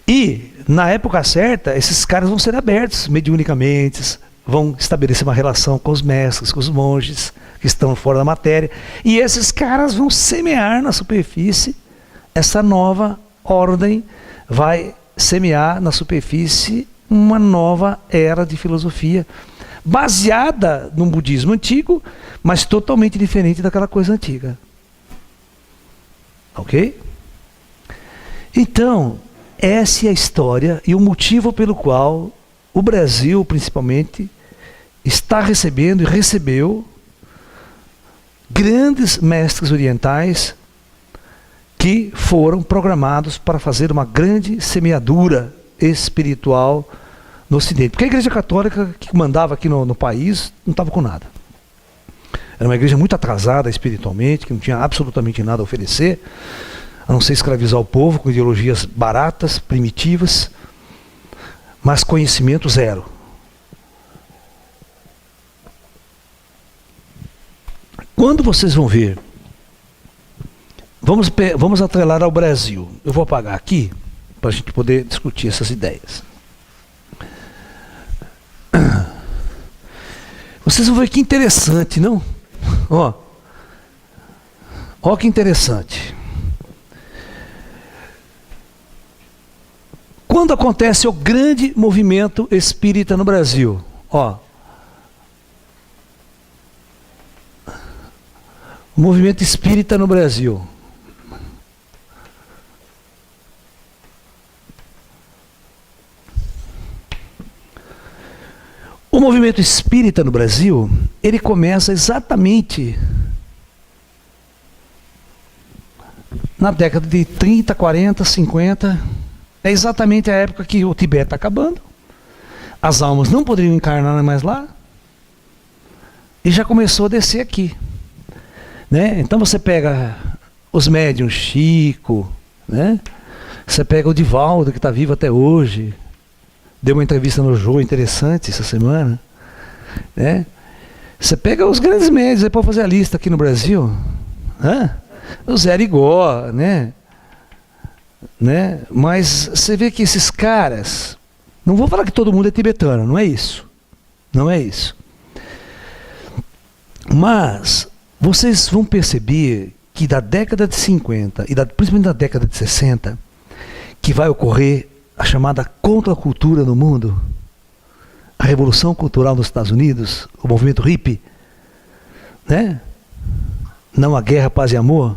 E, na época certa, esses caras vão ser abertos mediunicamente, vão estabelecer uma relação com os mestres, com os monges que estão fora da matéria, e esses caras vão semear na superfície essa nova ordem, vai semear na superfície uma nova era de filosofia, baseada no budismo antigo, mas totalmente diferente daquela coisa antiga. Ok? Então, essa é a história e o motivo pelo qual o Brasil, principalmente, está recebendo e recebeu grandes mestres orientais que foram programados para fazer uma grande semeadura espiritual no Ocidente. Porque a Igreja Católica que mandava aqui no país não estava com nada. Era uma igreja muito atrasada espiritualmente, que não tinha absolutamente nada a oferecer, a não ser escravizar o povo com ideologias baratas, primitivas, mas conhecimento zero. Quando vocês vão ver, vamos atrelar ao Brasil. Eu vou apagar aqui, para a gente poder discutir essas ideias. Vocês vão ver que interessante, não? Ó que interessante. Quando acontece o grande movimento espírita no Brasil, o movimento espírita no Brasil. O movimento espírita no Brasil, ele começa exatamente na década de 30, 40, 50. É exatamente a época que o Tibete está acabando. As almas não poderiam encarnar mais lá. E já começou a descer aqui. Né? Então você pega os médiuns Chico, né? Você pega o Divaldo, que está vivo até hoje. Deu uma entrevista no Jô interessante essa semana. Né? Você pega os grandes médios, aí pode fazer a lista aqui no Brasil. O Zé Arigó, né? Mas você vê que esses caras, não vou falar que todo mundo é tibetano, não é isso. Não é isso. Mas vocês vão perceber que da década de 50 e principalmente da década de 60, que vai ocorrer a chamada contracultura no mundo, a revolução cultural nos Estados Unidos, o movimento hippie, né? Não a guerra, paz e amor.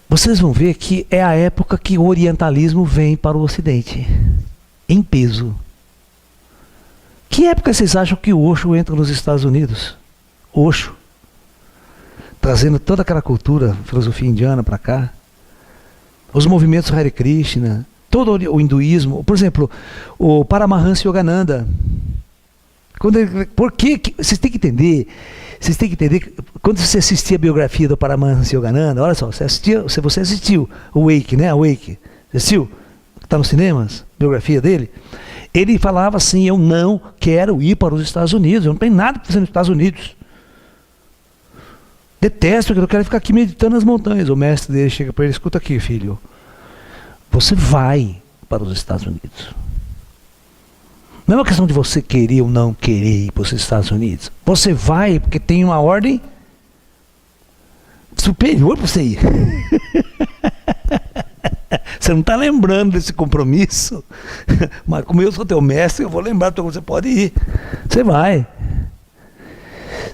Vocês vão ver que é a época que o orientalismo vem para o Ocidente, em peso. Que época vocês acham que o Osho entra nos Estados Unidos? Osho, trazendo toda aquela cultura, filosofia indiana para cá. Os movimentos Hare Krishna, todo o hinduísmo. Por exemplo, o Paramahansa Yogananda. Por que vocês têm que entender... quando você assistia a biografia do Paramahansa Yogananda, olha só, você assistiu o Wake, né? Wake. Você assistiu? Está nos cinemas? Biografia dele. Ele falava assim: eu não quero ir para os Estados Unidos, eu não tenho nada para fazer nos Estados Unidos. Detesto, eu quero ficar aqui meditando nas montanhas. O mestre dele chega para ele: escuta aqui, filho, você vai para os Estados Unidos. Não é uma questão de você querer ou não querer ir para os Estados Unidos. Você vai porque tem uma ordem superior para você ir. Você não está lembrando desse compromisso. Mas como eu sou teu mestre, eu vou lembrar para onde você pode ir. Você vai.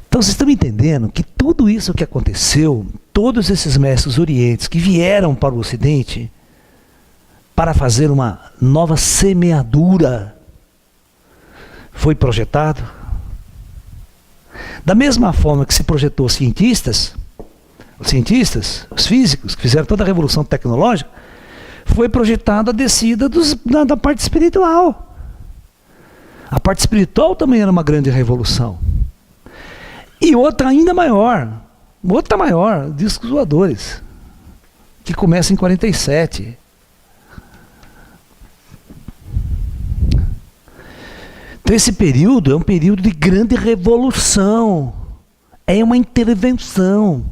Então vocês estão entendendo que tudo isso que aconteceu, todos esses mestres orientes que vieram para o Ocidente para fazer uma nova semeadura, foi projetado. Da mesma forma que se projetou os cientistas, os físicos, que fizeram toda a revolução tecnológica, foi projetada a descida da parte espiritual. A parte espiritual também era uma grande revolução. E outra ainda maior, discos voadores, que começa em 47. Então esse período é um período de grande revolução. É uma intervenção.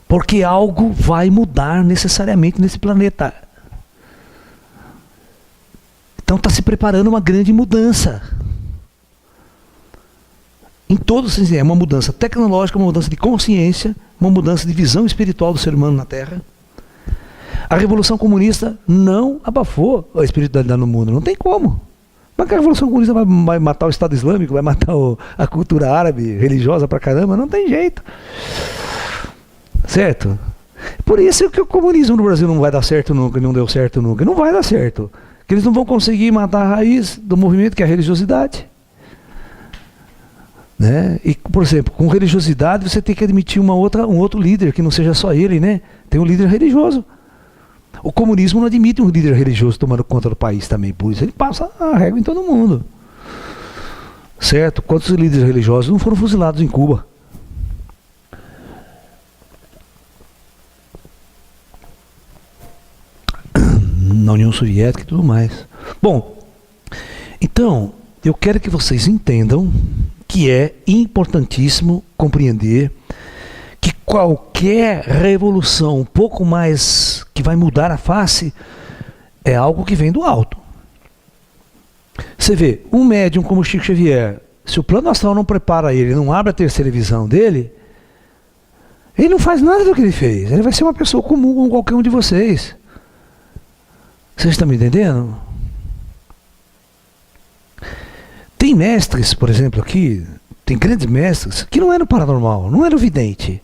Porque algo vai mudar necessariamente nesse planeta. Então está se preparando uma grande mudança. Em todos os sentidos, é uma mudança tecnológica, uma mudança de consciência, uma mudança de visão espiritual do ser humano na Terra. A Revolução Comunista não abafou a espiritualidade no mundo, não tem como. Mas que a Revolução Comunista vai matar o Estado Islâmico, vai matar a cultura árabe, religiosa pra caramba, não tem jeito. Certo? Por isso que o comunismo no Brasil não vai dar certo nunca, não deu certo nunca. Não vai dar certo. Porque eles não vão conseguir matar a raiz do movimento, que é a religiosidade. Né? E, por exemplo, com religiosidade você tem que admitir um outro líder, que não seja só ele, né? Tem um líder religioso. O comunismo não admite um líder religioso tomando conta do país também, por isso ele passa a régua em todo mundo. Certo? Quantos líderes religiosos não foram fuzilados em Cuba? Na União Soviética e tudo mais. Bom, então, eu quero que vocês entendam que é importantíssimo compreender que qualquer revolução um pouco mais que vai mudar a face é algo que vem do alto. Você vê, um médium como Chico Xavier, se o plano astral não prepara ele, não abre a terceira visão dele, ele não faz nada do que ele fez. Ele vai ser uma pessoa comum como qualquer um de vocês. Vocês estão me entendendo? Tem mestres, por exemplo, aqui, tem grandes mestres que não eram paranormal, não eram vidente.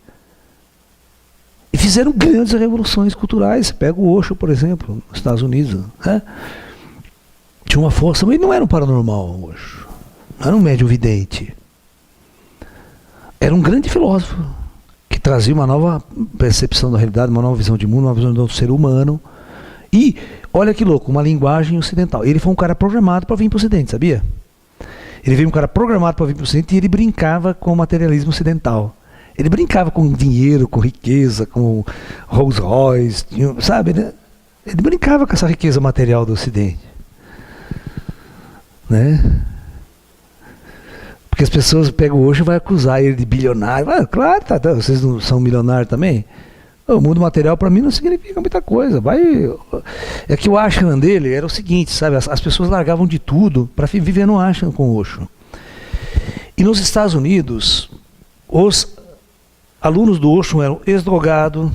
E fizeram grandes revoluções culturais. Pega o Osho, por exemplo, nos Estados Unidos. Né? Tinha uma força, mas ele não era um paranormal, o Osho. Não era um médium vidente. Era um grande filósofo que trazia uma nova percepção da realidade, uma nova visão de mundo, uma visão do ser humano. E, olha que louco, uma linguagem ocidental. Ele foi um cara programado para vir para o Ocidente, sabia? Ele veio um cara programado para vir para o Ocidente e ele brincava com o materialismo ocidental. Ele brincava com dinheiro, com riqueza, com Rolls Royce, sabe? Ele brincava com essa riqueza material do Ocidente. Né? Porque as pessoas pegam hoje e vão acusar ele de bilionário. Ah, claro, tá, vocês não são milionários também? O mundo material para mim não significa muita coisa. É que o ashram dele era o seguinte, sabe? As pessoas largavam de tudo para viver no ashram com o Osho. E nos Estados Unidos, os alunos do Osho eram ex-drogado,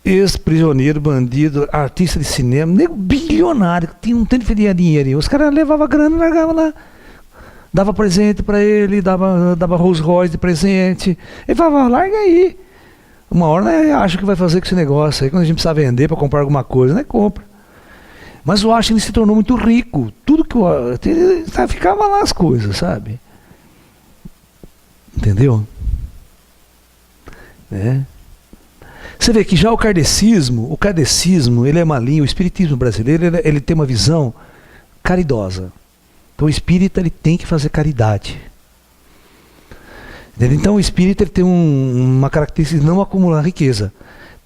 ex-prisioneiro, bandido, artista de cinema, nego bilionário, que não tem de dinheiro. Os caras levavam grana e largavam lá. Dava presente para ele, dava Rolls Royce de presente. Ele falava, larga aí. Uma hora, né, acha que vai fazer com esse negócio. Aí quando a gente precisa vender para comprar alguma coisa, né, compra. Mas eu acho que ele se tornou muito rico. Tudo que ficava lá as coisas, sabe? Entendeu? Né? Você vê que já o kardecismo, ele é uma linha, o espiritismo brasileiro, ele tem uma visão caridosa. Então o espírita ele tem que fazer caridade. Então o espírita ele tem uma característica de não acumular riqueza.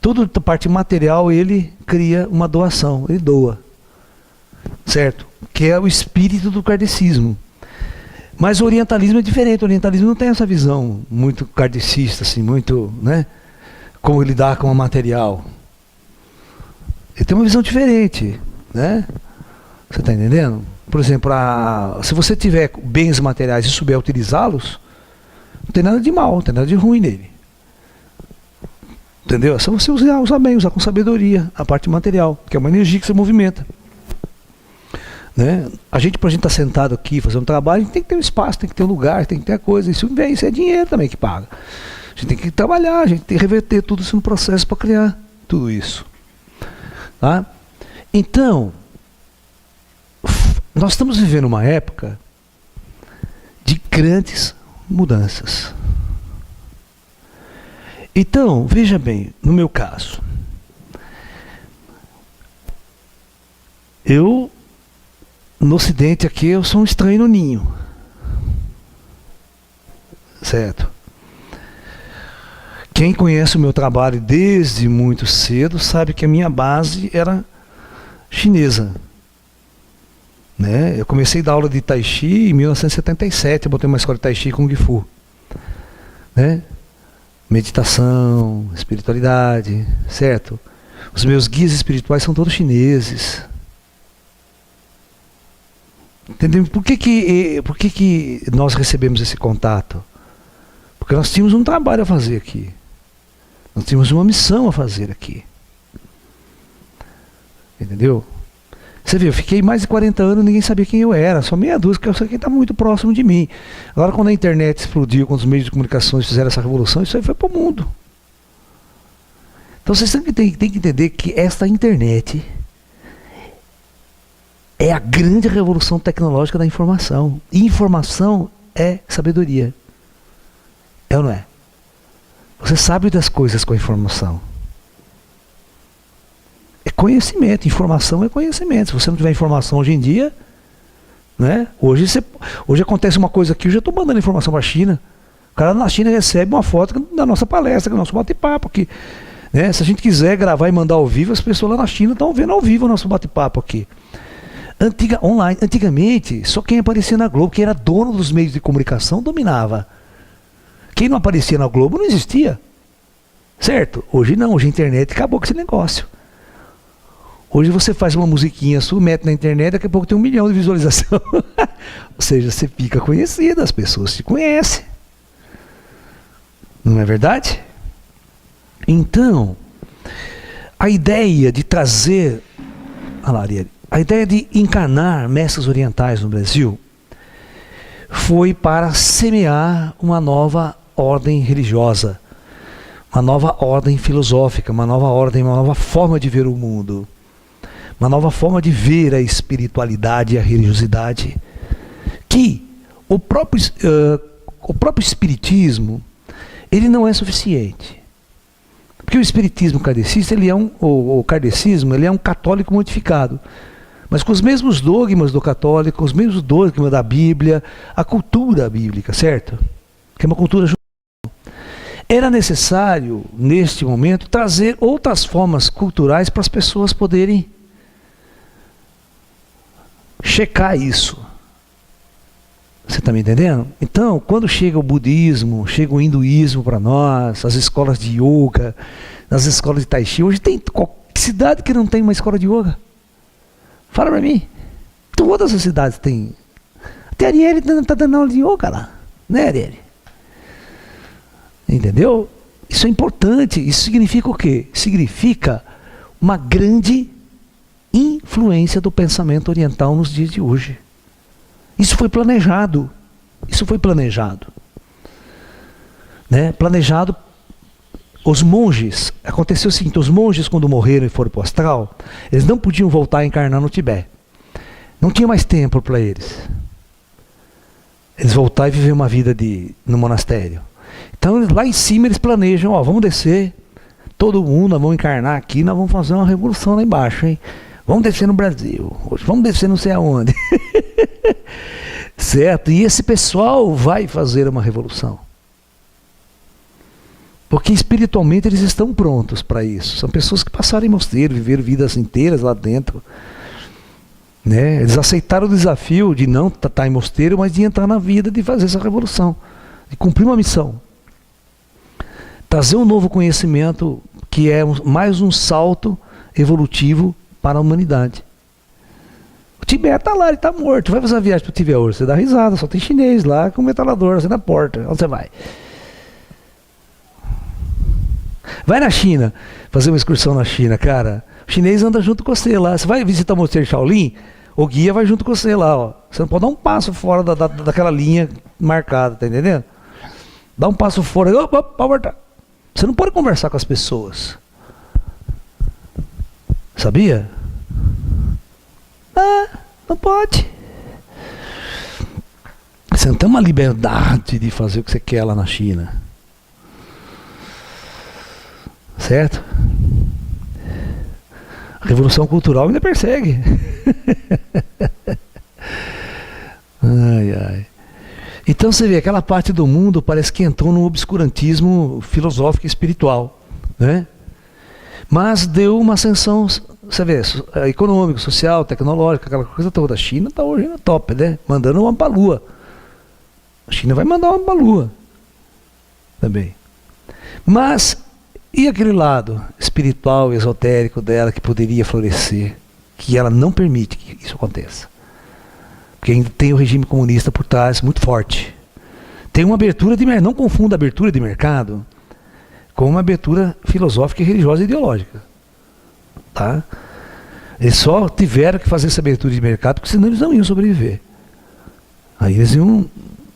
Toda a parte material ele cria uma doação, ele doa. Certo? Que é o espírito do kardecismo. Mas o orientalismo é diferente, o orientalismo não tem essa visão muito kardecista, assim, muito, né? Como lidar com o material. Ele tem uma visão diferente, né? Você está entendendo? Por exemplo, se você tiver bens materiais e souber utilizá-los, não tem nada de mal, não tem nada de ruim nele. Entendeu? É só você usar bem, usar com sabedoria a parte material, que é uma energia que você movimenta. Né? Pra gente estar sentado aqui, fazer um trabalho, a gente tem que ter um espaço, tem que ter um lugar, tem que ter a coisa. Isso é dinheiro também que paga. A gente tem que trabalhar, a gente tem que reverter tudo isso no processo para criar tudo isso. Tá? Então, nós estamos vivendo uma época de grandes mudanças. Então, veja bem, no meu caso, no Ocidente aqui, eu sou um estranho no ninho. Certo? Quem conhece o meu trabalho desde muito cedo sabe que a minha base era chinesa. Né? Eu comecei a dar aula de Tai Chi em 1977, eu botei uma escola de Tai Chi Kung Fu. Né? Meditação, espiritualidade, certo? Os meus guias espirituais são todos chineses. Entendeu? Por que nós recebemos esse contato? Porque nós tínhamos um trabalho a fazer aqui. Nós tínhamos uma missão a fazer aqui. Entendeu? Você vê, eu fiquei mais de 40 anos e ninguém sabia quem eu era. Só meia dúzia, que eu sei quem está muito próximo de mim. Agora, quando a internet explodiu, quando os meios de comunicação fizeram essa revolução, isso aí foi para o mundo. Então, vocês sempre têm que entender que esta internet é a grande revolução tecnológica da informação. E informação é sabedoria. É ou não é? Você sabe das coisas com a informação. É conhecimento, informação é conhecimento. Se você não tiver informação hoje em dia, né? Hoje acontece uma coisa aqui, eu já estou mandando informação para a China. O cara na China recebe uma foto da nossa palestra, do nosso bate-papo aqui. Né? Se a gente quiser gravar e mandar ao vivo, as pessoas lá na China estão vendo ao vivo o nosso bate-papo aqui. Online. Antigamente, só quem aparecia na Globo, quem era dono dos meios de comunicação, dominava. Quem não aparecia na Globo não existia. Certo? Hoje não, hoje a internet acabou com esse negócio. Hoje você faz uma musiquinha sua, mete na internet, daqui a pouco tem 1 milhão de visualização. Ou seja, você fica conhecido, as pessoas te conhecem. Não é verdade? Então, a ideia de trazer... Olha lá, Ariel. A ideia de encarnar mestres orientais no Brasil foi para semear uma nova ordem religiosa, uma nova ordem filosófica, uma nova ordem, uma nova forma de ver o mundo. Uma nova forma de ver a espiritualidade e a religiosidade, que o próprio espiritismo, ele não é suficiente. Porque o espiritismo kardecista, o kardecismo, ele é um católico modificado, mas com os mesmos dogmas do católico, os mesmos dogmas da Bíblia, a cultura bíblica, certo? Que é uma cultura judaica. Era necessário, neste momento, trazer outras formas culturais para as pessoas poderem checar isso. Você está me entendendo? Então, quando chega o budismo, chega o hinduísmo para nós, as escolas de yoga, as escolas de tai chi, hoje tem que cidade que não tem uma escola de yoga? Fala para mim. Todas as cidades têm. Até a Ariel está dando aula de yoga lá, né, Ariel? Entendeu? Isso é importante. Isso significa o quê? Significa uma grande influência do pensamento oriental nos dias de hoje. Isso foi planejado. Isso foi planejado. Né? Planejado. Os monges, aconteceu o seguinte, os monges quando morreram e foram para o astral, eles não podiam voltar a encarnar no Tibete. Não tinha mais tempo para eles. Eles voltaram e viver uma vida no monastério. Então lá em cima eles planejam, ó, vamos descer, todo mundo, nós vamos encarnar aqui, nós vamos fazer uma revolução lá embaixo, hein? Vamos descer no Brasil, vamos descer não sei aonde. Certo? E esse pessoal vai fazer uma revolução. Porque espiritualmente eles estão prontos para isso. São pessoas que passaram em mosteiro, viveram vidas inteiras lá dentro. Né? Eles aceitaram o desafio de não estar em mosteiro, mas de entrar na vida, de fazer essa revolução. De cumprir uma missão. Trazer um novo conhecimento que é mais um salto evolutivo para a humanidade. O Tibete está lá, ele está morto. Vai fazer uma viagem para o Tibete hoje, você dá risada, só tem chinês lá com metalador assim na porta. Onde você vai? Vai na China, fazer uma excursão na China, cara. O chinês anda junto com você lá. Você vai visitar o mosteiro Shaolin, o guia vai junto com você lá, ó. Você não pode dar um passo fora daquela linha marcada, tá entendendo? Dá um passo fora, pode voltar. Você não pode conversar com as pessoas. Sabia? Ah, não pode. Você não tem uma liberdade de fazer o que você quer lá na China. Certo? A revolução cultural ainda persegue. Ai, ai. Então você vê, aquela parte do mundo parece que entrou no obscurantismo filosófico e espiritual, né? Mas deu uma ascensão você vê, econômico, social, tecnológico, aquela coisa toda. A China está hoje na top, né? Mandando uma para a Lua. A China vai mandar uma para a Lua também. Mas, e aquele lado espiritual, esotérico dela que poderia florescer, que ela não permite que isso aconteça? Porque ainda tem o regime comunista por trás, muito forte. Tem uma abertura de mercado, não confunda a abertura de mercado com uma abertura filosófica, religiosa e ideológica. Tá? Eles só tiveram que fazer essa abertura de mercado, porque senão eles não iam sobreviver. Aí eles iam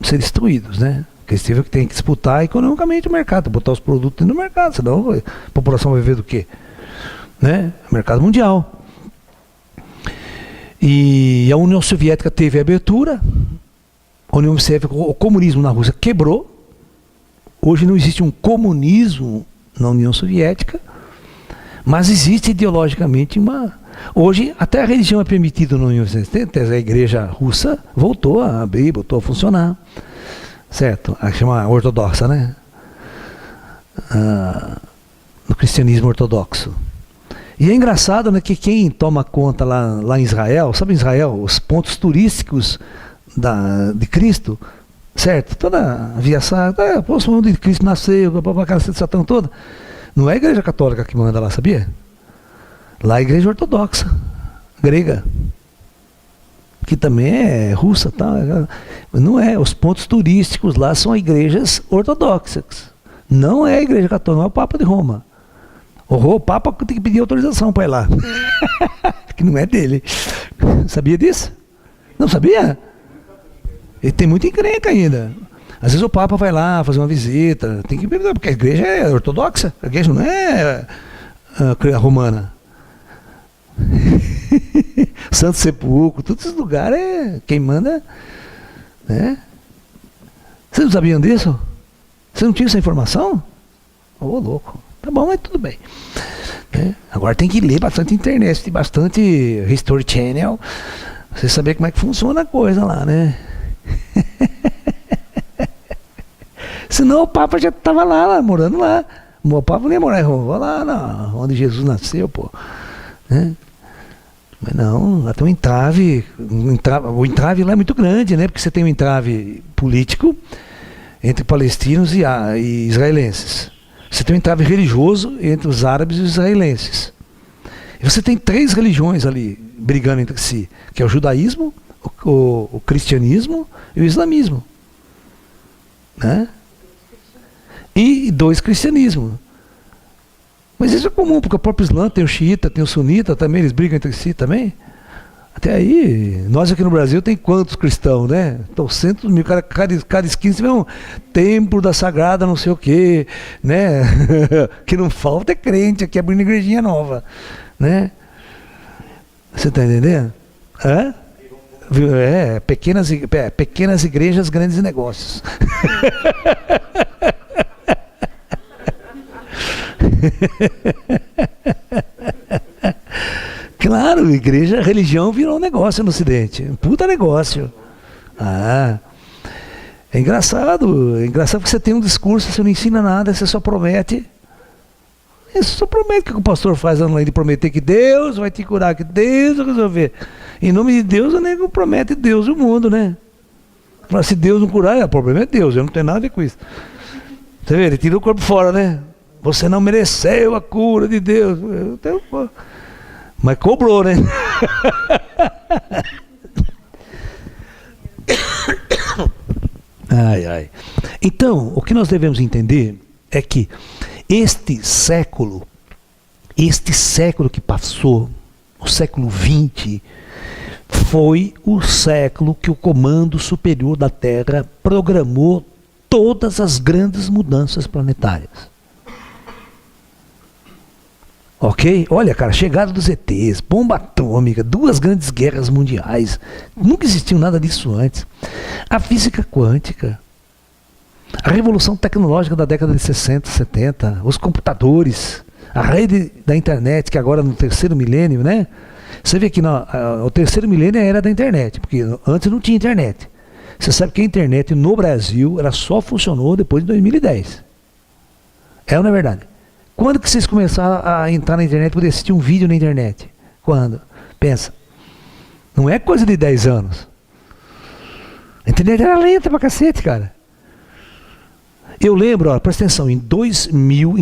ser destruídos, né? Porque eles têm que disputar economicamente o mercado, botar os produtos no mercado, senão a população vai viver do quê? Né? Mercado mundial. E a União Soviética teve a abertura, a União Soviética, o comunismo na Rússia quebrou. Hoje não existe um comunismo na União Soviética, mas existe ideologicamente uma... Hoje até a religião é permitida na União Soviética. A igreja russa voltou a abrir, voltou a funcionar. Certo? A chama ortodoxa, né? No cristianismo ortodoxo. E é engraçado, né, que quem toma conta lá em Israel, sabe em Israel, os pontos turísticos de Cristo, certo? Toda a Via Sacra, onde Cristo nasceu, aquela situação toda. Não é a igreja católica que manda lá, sabia? Lá é a igreja ortodoxa, grega, que também é russa, tá? Não é, os pontos turísticos lá são igrejas ortodoxas. Não é a igreja católica, não é o Papa de Roma. O Papa tem que pedir autorização para ir lá. Que não é dele. Sabia disso? Não sabia? Ele tem muita encrenca ainda. Às vezes o Papa vai lá fazer uma visita. Tem que pedir, porque a igreja é ortodoxa. A igreja não é romana. Santo Sepulcro, todos esses lugares, quem manda, né? Vocês não sabiam disso? Vocês não tinham essa informação? Ô, louco. Tá bom, mas tudo bem. Agora tem que ler bastante internet, tem bastante History Channel, pra você saber como é que funciona a coisa lá, né? Senão o Papa já estava lá, morando lá. O Papa não ia morar em Roma, lá onde Jesus nasceu, pô. Né? Mas não, lá tem um entrave. O entrave lá é muito grande, né? Porque você tem um entrave político entre palestinos e israelenses. Você tem um entrave religioso entre os árabes e os israelenses. E você tem 3 religiões ali brigando entre si, que é o judaísmo, o cristianismo e o islamismo. Né? E 2 cristianismos. Mas isso é comum, porque o próprio Islã tem o xiita, tem o sunita, também eles brigam entre si também. Até aí, nós aqui no Brasil tem quantos cristãos, né? Então, 100 mil, cada esquina você vê um templo da sagrada não sei o quê, né? Que não falta é crente aqui abrindo igrejinha nova, né? Você está entendendo? Pequenas igrejas, grandes negócios. Claro, igreja, religião virou um negócio no Ocidente. Um puta negócio. É engraçado. É engraçado que você tem um discurso, você não ensina nada, você só promete. Você só promete que o pastor faz além de prometer que Deus vai te curar, que Deus vai resolver. Em nome de Deus, o nego promete Deus e o mundo, né? Fala, se Deus não curar, o problema é Deus, eu não tenho nada a ver com isso. Você vê, ele tira o corpo fora, né? Você não mereceu a cura de Deus. Mas cobrou, né? Ai. Então, o que nós devemos entender é que este século que passou, o século XX, foi o século que o Comando Superior da Terra programou todas as grandes mudanças planetárias. Ok? Olha, cara, chegada dos ETs, bomba atômica, 2 grandes guerras mundiais. Nunca existiu nada disso antes. A física quântica, a revolução tecnológica da década de 60, 70, os computadores, a rede da internet, que agora no 3º milênio, né? Você vê que o 3º milênio é a era da internet, porque antes não tinha internet. Você sabe que a internet no Brasil ela só funcionou depois de 2010. É ou não é verdade? Quando que vocês começaram a entrar na internet, poder assistir um vídeo na internet? Quando? Pensa. Não é coisa de 10 anos. A internet era lenta pra cacete, cara. Eu lembro, ó, presta atenção, em 2000,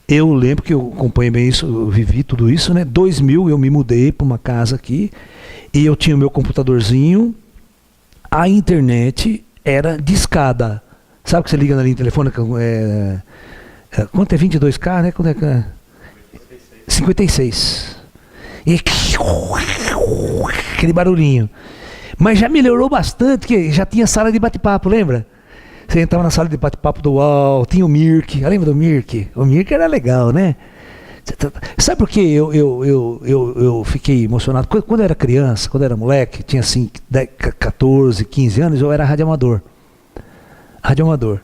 eu lembro que eu acompanhei bem isso, eu vivi tudo isso, né? 2000 eu me mudei para uma casa aqui e eu tinha o meu computadorzinho, a internet era discada. Sabe que você liga na linha telefônica, quanto é 22K, né? Quanto é? 56. E aquele barulhinho. Mas já melhorou bastante, que já tinha sala de bate-papo, lembra? Você entrava na sala de bate-papo do UOL, tinha o Mirk. Lembra do Mirk? O Mirk era legal, né? Sabe por que eu fiquei emocionado? Quando eu era criança, quando eu era moleque, tinha assim 14, 15 anos, eu era radioamador. Radioamador.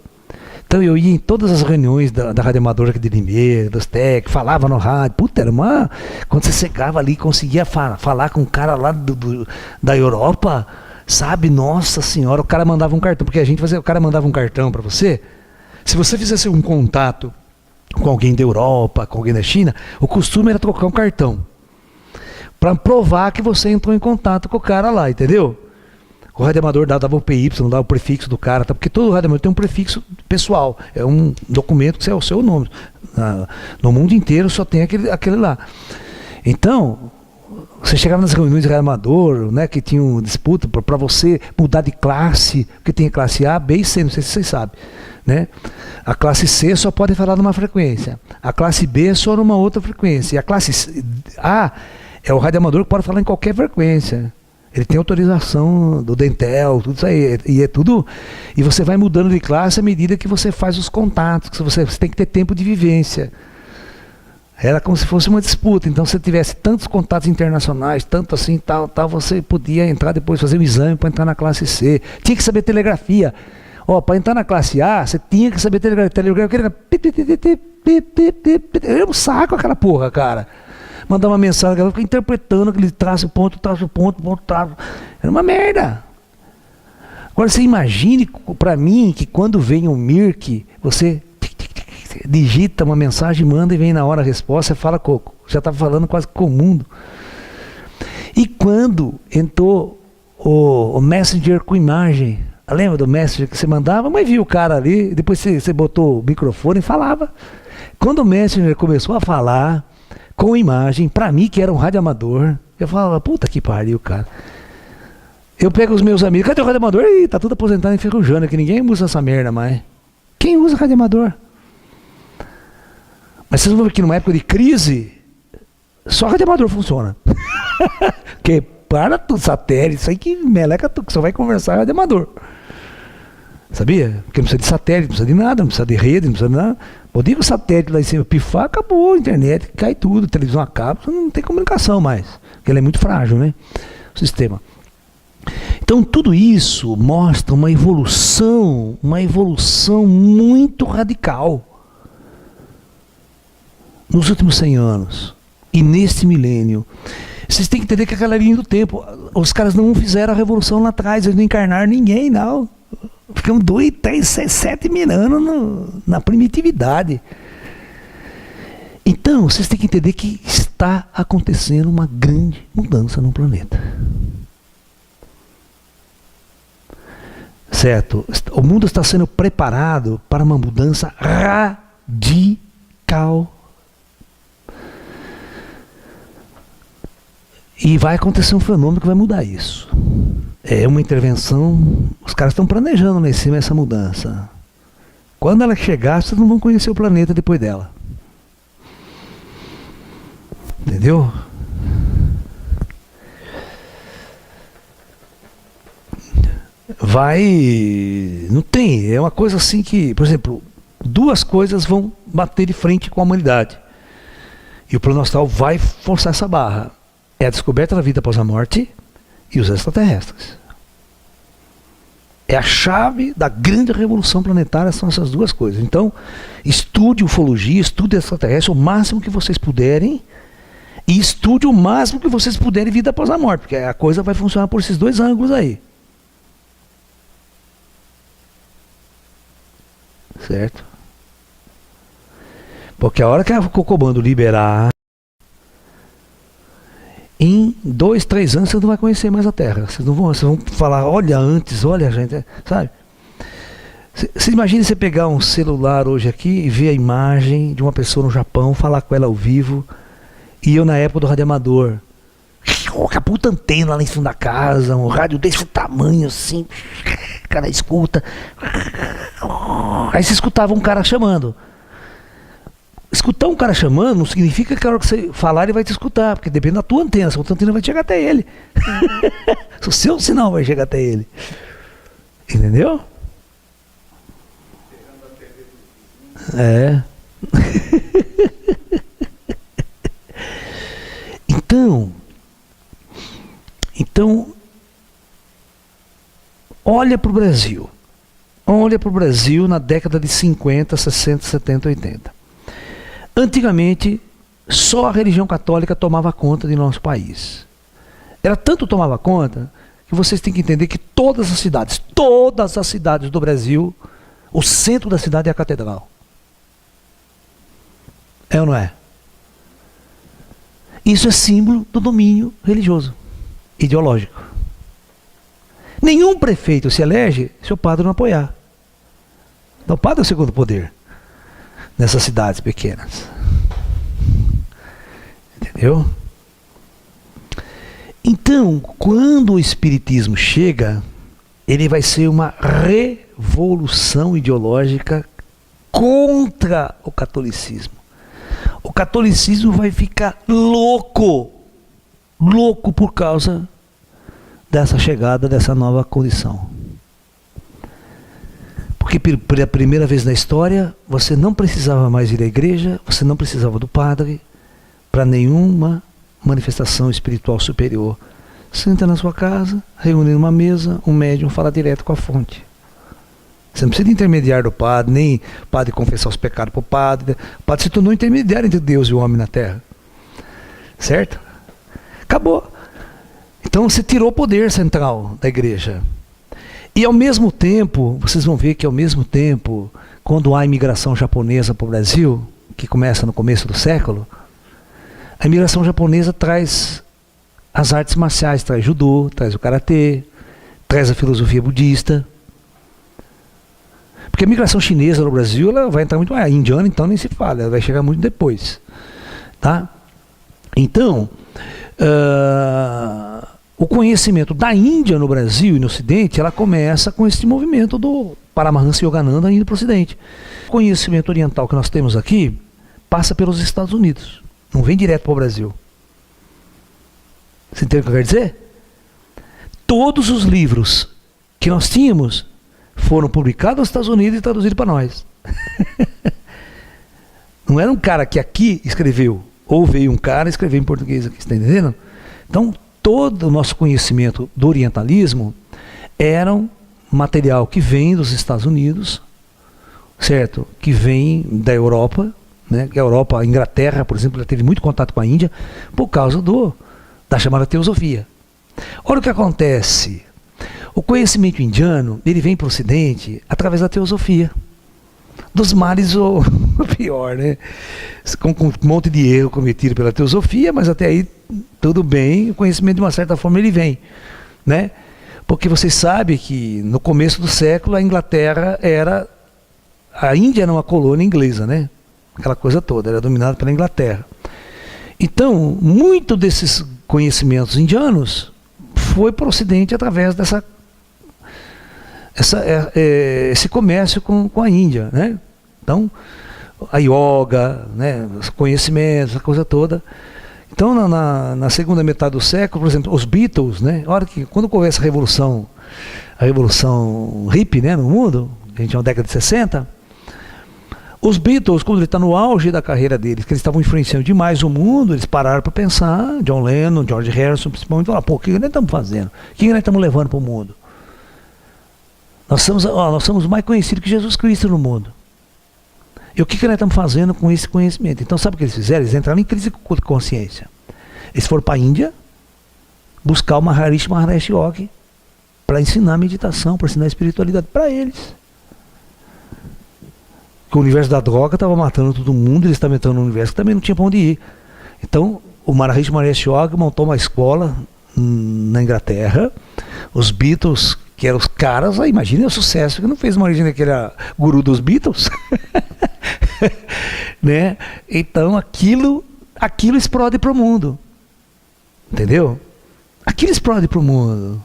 Então eu ia em todas as reuniões da Rádio Amadora aqui de Limeira, dos técnicos, falava no rádio. Puta, era uma... Quando você chegava ali, conseguia falar com um cara lá da Europa, sabe? Nossa senhora, o cara mandava um cartão, porque a gente fazia, o cara mandava um cartão para você. Se você fizesse um contato com alguém da Europa, com alguém da China, o costume era trocar um cartão para provar que você entrou em contato com o cara lá, entendeu? O radioamador dava o PY, dava o prefixo do cara, porque todo radioamador tem um prefixo pessoal, é um documento que é o seu nome. No mundo inteiro só tem aquele lá. Então, você chegava nas reuniões de radioamador, né, que tinham disputa para você mudar de classe, porque tem a classe A, B e C, não sei se vocês sabem. Né? A classe C só pode falar numa frequência, a classe B só numa outra frequência, e a classe A é o radioamador que pode falar em qualquer frequência. Ele tem autorização do Dentel, tudo isso aí, e é tudo. E você vai mudando de classe à medida que você faz os contatos, que você tem que ter tempo de vivência. Era como se fosse uma disputa. Então, se você tivesse tantos contatos internacionais, tanto assim, tal, você podia entrar depois, fazer um exame para entrar na classe C. Tinha que saber telegrafia. Ó, para entrar na classe A, você tinha que saber telegrafia. Telegrafia era um saco aquela porra, cara. Mandar uma mensagem, ela fica interpretando aquele traço, ponto, traço, ponto, ponto, traço. Era uma merda. Agora você imagine para mim que quando vem um Mirk, você digita uma mensagem, manda e vem na hora a resposta, você fala já está falando quase com o mundo. E quando entrou o Messenger com imagem, lembra do Messenger que você mandava, mas viu o cara ali, depois você botou o microfone e falava. Quando o Messenger começou a falar com imagem, pra mim que era um radioamador, eu falava, puta que pariu, cara. Eu pego os meus amigos, cadê o radioamador? Ih, tá tudo aposentado enferrujando, que ninguém usa essa merda mais. Quem usa radioamador? Mas vocês vão ver que numa época de crise, só radioamador funciona. Porque para tudo, satélite, isso aí que meleca tudo, que só vai conversar radioamador. Sabia? Porque não precisa de satélite, não precisa de nada, não precisa de rede, não precisa de nada. Eu digo o satélite lá em cima, pifar, acabou a internet, cai tudo, televisão acaba, não tem comunicação mais. Porque ele é muito frágil, né? O sistema. Então tudo isso mostra uma evolução muito radical nos últimos 100 anos e neste milênio. Vocês têm que entender que aquela linha do tempo, os caras não fizeram a revolução lá atrás, eles não encarnaram ninguém, não. Ficamos 2, 3, 6, 7 mil anos na primitividade. Então, vocês têm que entender que está acontecendo uma grande mudança no planeta. Certo? O mundo está sendo preparado para uma mudança radical. E vai acontecer um fenômeno que vai mudar isso. É uma intervenção, os caras estão planejando lá em cima essa mudança. Quando ela chegar, vocês não vão conhecer o planeta depois dela. Entendeu? Não tem, é uma coisa assim que, por exemplo, duas coisas vão bater de frente com a humanidade. E o plano astral vai forçar essa barra. É a descoberta da vida após a morte e os extraterrestres. É a chave da grande revolução planetária, são essas duas coisas. Então, estude ufologia, estude extraterrestre o máximo que vocês puderem e estude o máximo que vocês puderem vida após a morte, porque a coisa vai funcionar por esses dois ângulos aí. Certo? Porque a hora que o comando liberar, em 2, 3 anos você não vai conhecer mais a Terra. Vocês vão falar, olha antes, olha gente, sabe? Você imagina você pegar um celular hoje aqui e ver a imagem de uma pessoa no Japão, falar com ela ao vivo, e eu na época do radioamador, com a puta antena lá em cima da casa, um rádio desse tamanho assim, o cara escuta, aí você escutava um cara chamando. Escutar um cara chamando não significa que a hora que você falar ele vai te escutar, porque depende da tua antena, se a tua antena vai chegar até ele. Se o seu sinal vai chegar até ele. Entendeu? É. Então, olha para o Brasil. Olha para o Brasil na década de 50, 60, 70, 80. Antigamente, só a religião católica tomava conta de nosso país. Ela tanto tomava conta que vocês têm que entender que todas as cidades do Brasil, o centro da cidade é a catedral. É ou não é? Isso é símbolo do domínio religioso, ideológico. Nenhum prefeito se elege se o padre não apoiar. Então o padre é o segundo poder nessas cidades pequenas. Entendeu? Então, quando o espiritismo chega, ele vai ser uma revolução ideológica contra o catolicismo. O catolicismo vai ficar louco por causa dessa chegada, dessa nova condição. Porque pela primeira vez na história, você não precisava mais ir à igreja, você não precisava do padre para nenhuma manifestação espiritual superior. Senta na sua casa, reúne numa mesa, um médium fala direto com a fonte. Você não precisa de intermediário do padre, nem o padre confessar os pecados para o padre. O padre se tornou intermediário entre Deus e o homem na terra. Certo? Acabou. Então você tirou o poder central da igreja. E ao mesmo tempo, vocês vão ver que ao mesmo tempo, quando há a imigração japonesa para o Brasil, que começa no começo do século, a imigração japonesa traz as artes marciais, traz judô, traz o karatê, traz a filosofia budista. Porque a migração chinesa no Brasil, ela vai entrar muito mais. A indiana, então, nem se fala, ela vai chegar muito depois. Tá? Então, o conhecimento da Índia no Brasil e no Ocidente, ela começa com esse movimento do Paramahansa Yogananda indo para o Ocidente. O conhecimento oriental que nós temos aqui passa pelos Estados Unidos, não vem direto para o Brasil. Você entende o que eu quero dizer? Todos os livros que nós tínhamos foram publicados nos Estados Unidos e traduzidos para nós. Não era um cara que aqui escreveu, ou veio um cara e escreveu em português aqui, você está entendendo? Então, todo o nosso conhecimento do orientalismo era um material que vem dos Estados Unidos, certo? Que vem da Europa, né? Que a Europa, a Inglaterra, por exemplo, já teve muito contato com a Índia por causa da chamada teosofia. Olha o que acontece. O conhecimento indiano, ele vem para o Ocidente através da teosofia. Dos males o pior, né? Com um monte de erro cometido pela teosofia, mas até aí tudo bem, o conhecimento de uma certa forma ele vem, né? Porque vocês sabem que no começo do século a Inglaterra a Índia era uma colônia inglesa, né? Aquela coisa toda, era dominada pela Inglaterra. Então, muito desses conhecimentos indianos foi para o Ocidente através esse comércio com a Índia, né? Então, a yoga, né? Os conhecimentos, a coisa toda. Então, na segunda metade do século, por exemplo, os Beatles, né? Quando começa a revolução hippie, né, no mundo, a gente é na década de 60, os Beatles, quando ele está no auge da carreira deles, que eles estavam influenciando demais o mundo, eles pararam para pensar, John Lennon, George Harrison, principalmente, falaram, pô, o que nós estamos fazendo? O que nós estamos levando para o mundo? Nós somos mais conhecidos que Jesus Cristo no mundo. E o que nós estamos fazendo com esse conhecimento? Então, sabe o que eles fizeram? Eles entraram em crise de consciência. Eles foram para a Índia buscar o Maharishi Maharaj Yogi para ensinar meditação, para ensinar espiritualidade para eles. Porque o universo da droga estava matando todo mundo, eles estavam entrando no universo que também não tinha para onde ir. Então, o Maharishi Mahesh Yogi montou uma escola na Inglaterra. Os Beatles, que eram os caras, imaginem o sucesso que não fez uma origem que era guru dos Beatles. Né? Então, aquilo explode para o mundo. Entendeu? Aquilo explode para o mundo.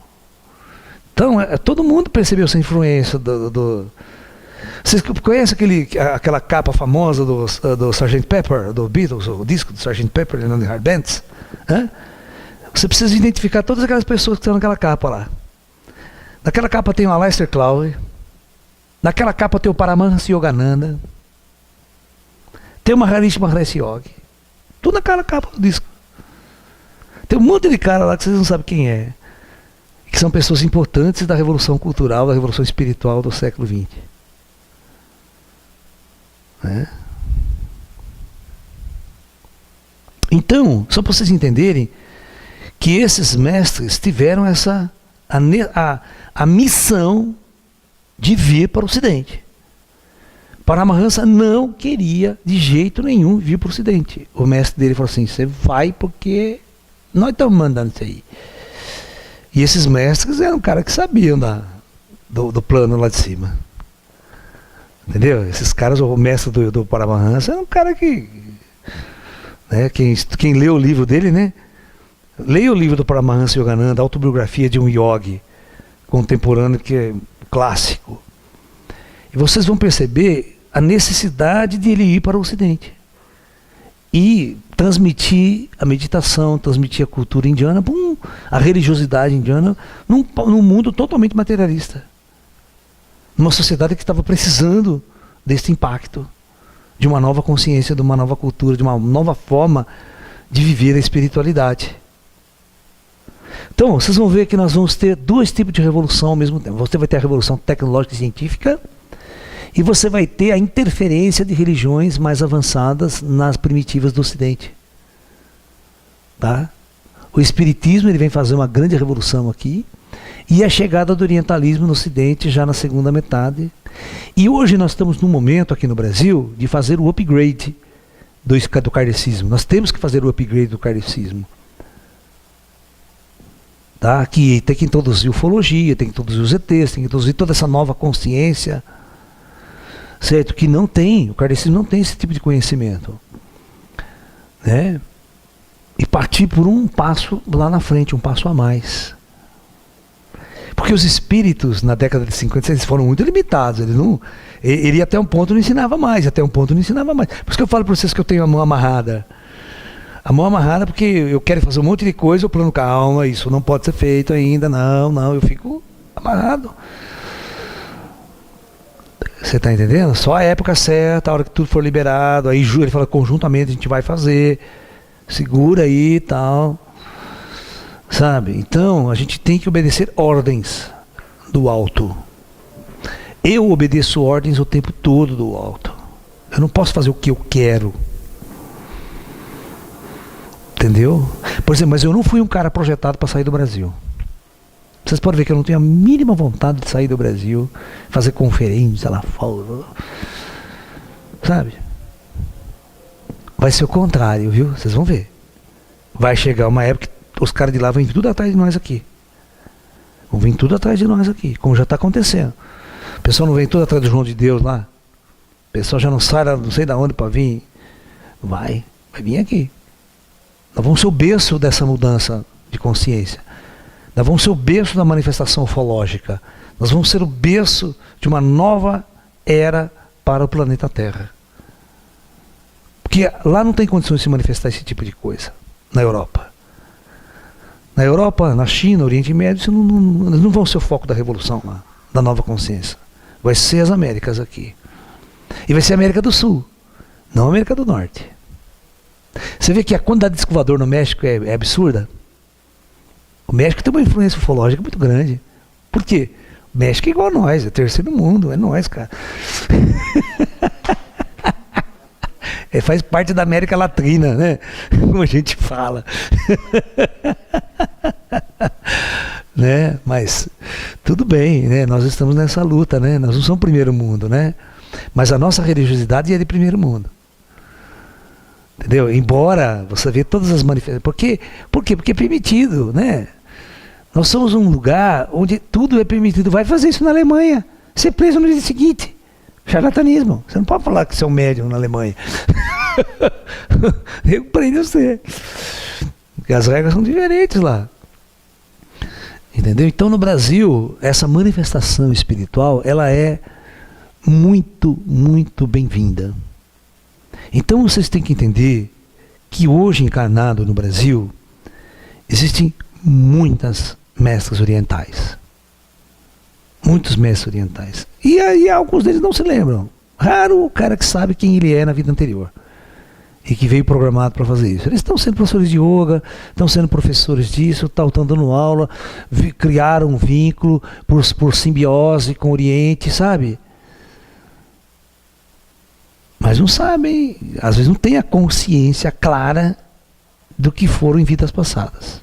Então, todo mundo percebeu essa influência Vocês conhecem aquela capa famosa do Sgt. Pepper, do Beatles, o disco do Sgt. Pepper and the Hard Bands? Você precisa identificar todas aquelas pessoas que estão naquela capa lá. Naquela capa tem o Aleister Crowley. Naquela capa tem o Paramahansa Yogananda. Tem o Maharishi Mahesh Yogi. Tudo naquela capa do disco. Tem um monte de cara lá que vocês não sabem quem é. Que são pessoas importantes da revolução cultural, da revolução espiritual do século XX. Né? Então, só para vocês entenderem que esses mestres tiveram a missão de vir para o Ocidente. Paramahansa não queria de jeito nenhum vir para o Ocidente. O mestre dele falou assim: você vai porque nós estamos mandando isso aí. E esses mestres eram caras que sabiam do plano lá de cima. Entendeu? Esses caras, o mestre do Paramahansa, era um cara que... Né, quem lê o livro dele, né? Leia o livro do Paramahansa Yogananda, a autobiografia de um yogi contemporâneo que é clássico. E vocês vão perceber a necessidade de ele ir para o Ocidente. E transmitir a meditação, transmitir a cultura indiana, a religiosidade indiana, num mundo totalmente materialista. Numa sociedade que estava precisando desse impacto, de uma nova consciência, de uma nova cultura, de uma nova forma de viver a espiritualidade. Então, vocês vão ver que nós vamos ter dois tipos de revolução ao mesmo tempo. Você vai ter a revolução tecnológica e científica, e você vai ter a interferência de religiões mais avançadas nas primitivas do Ocidente. Tá? O Espiritismo ele vem fazer uma grande revolução aqui, e a chegada do orientalismo no Ocidente já na segunda metade. E hoje nós estamos num momento aqui no Brasil de fazer o upgrade do kardecismo. Nós temos que fazer o upgrade do kardecismo. Tá? Que tem que introduzir ufologia, tem que introduzir os ETs, tem que introduzir toda essa nova consciência. Certo? Que não tem, o kardecismo não tem esse tipo de conhecimento. Né? E partir por um passo lá na frente, um passo a mais. Porque os espíritos, na década de 50, eles foram muito limitados. Ele ia até um ponto não ensinava mais, até um ponto não ensinava mais. Por isso que eu falo para vocês que eu tenho a mão amarrada. A mão amarrada porque eu quero fazer um monte de coisa, eu plano, calma, isso não pode ser feito ainda, não, eu fico amarrado. Você está entendendo? Só a época certa, a hora que tudo for liberado, aí ele fala, conjuntamente a gente vai fazer, segura aí e tal. Sabe? Então, a gente tem que obedecer ordens do alto. Eu obedeço ordens o tempo todo do alto. Eu não posso fazer o que eu quero. Entendeu? Por exemplo, mas eu não fui um cara projetado para sair do Brasil. Vocês podem ver que eu não tenho a mínima vontade de sair do Brasil, fazer conferência lá fora. Sabe? Vai ser o contrário, viu? Vocês vão ver. Vai chegar uma época que os caras de lá vão vir tudo atrás de nós aqui. Vão vir tudo atrás de nós aqui, como já está acontecendo. O pessoal não vem tudo atrás do João de Deus lá. O pessoal já não sai lá, não sei de onde para vir. Vai vir aqui. Nós vamos ser o berço dessa mudança de consciência. Nós vamos ser o berço da manifestação ufológica. Nós vamos ser o berço de uma nova era para o planeta Terra. Porque lá não tem condições de se manifestar esse tipo de coisa. Na Europa. Na Europa, na China, no Oriente Médio, eles não vão ser o foco da revolução lá, da nova consciência. Vai ser as Américas aqui. E vai ser a América do Sul, não a América do Norte. Você vê que a quantidade de disco voador no México é absurda? O México tem uma influência ufológica muito grande. Por quê? O México é igual a nós, é terceiro mundo, é nós, cara. Faz parte da América Latina, né? Como a gente fala. Né? Mas tudo bem, né? Nós estamos nessa luta, né? Nós não somos primeiro mundo, né? Mas a nossa religiosidade é de primeiro mundo. Entendeu? Embora você vê todas as manifestações. Por quê? Porque é permitido, né? Nós somos um lugar onde tudo é permitido. Vai fazer isso na Alemanha. Ser preso no dia seguinte. Charlatanismo. Você não pode falar que você é um médium na Alemanha. Eu prendo você. Porque as regras são diferentes lá. Entendeu? Então no Brasil, essa manifestação espiritual, ela é muito, muito bem-vinda. Então vocês têm que entender que hoje encarnado no Brasil, existem muitas mestres orientais. Muitos mestres orientais. E aí alguns deles não se lembram. Raro o cara que sabe quem ele é na vida anterior. E que veio programado para fazer isso. Eles estão sendo professores de yoga, estão sendo professores disso, estão dando aula, criaram um vínculo por simbiose com o Oriente, sabe? Mas não sabem, às vezes não têm a consciência clara do que foram em vidas passadas.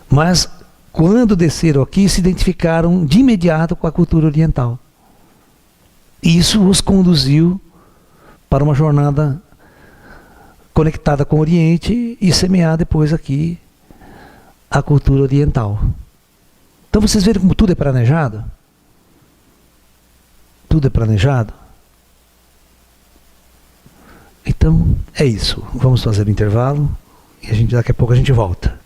Mas quando desceram aqui, se identificaram de imediato com a cultura oriental. E isso os conduziu para uma jornada conectada com o Oriente e semear depois aqui a cultura oriental. Então vocês veem como tudo é planejado? Tudo é planejado? Então é isso. Vamos fazer o intervalo e daqui a pouco a gente volta.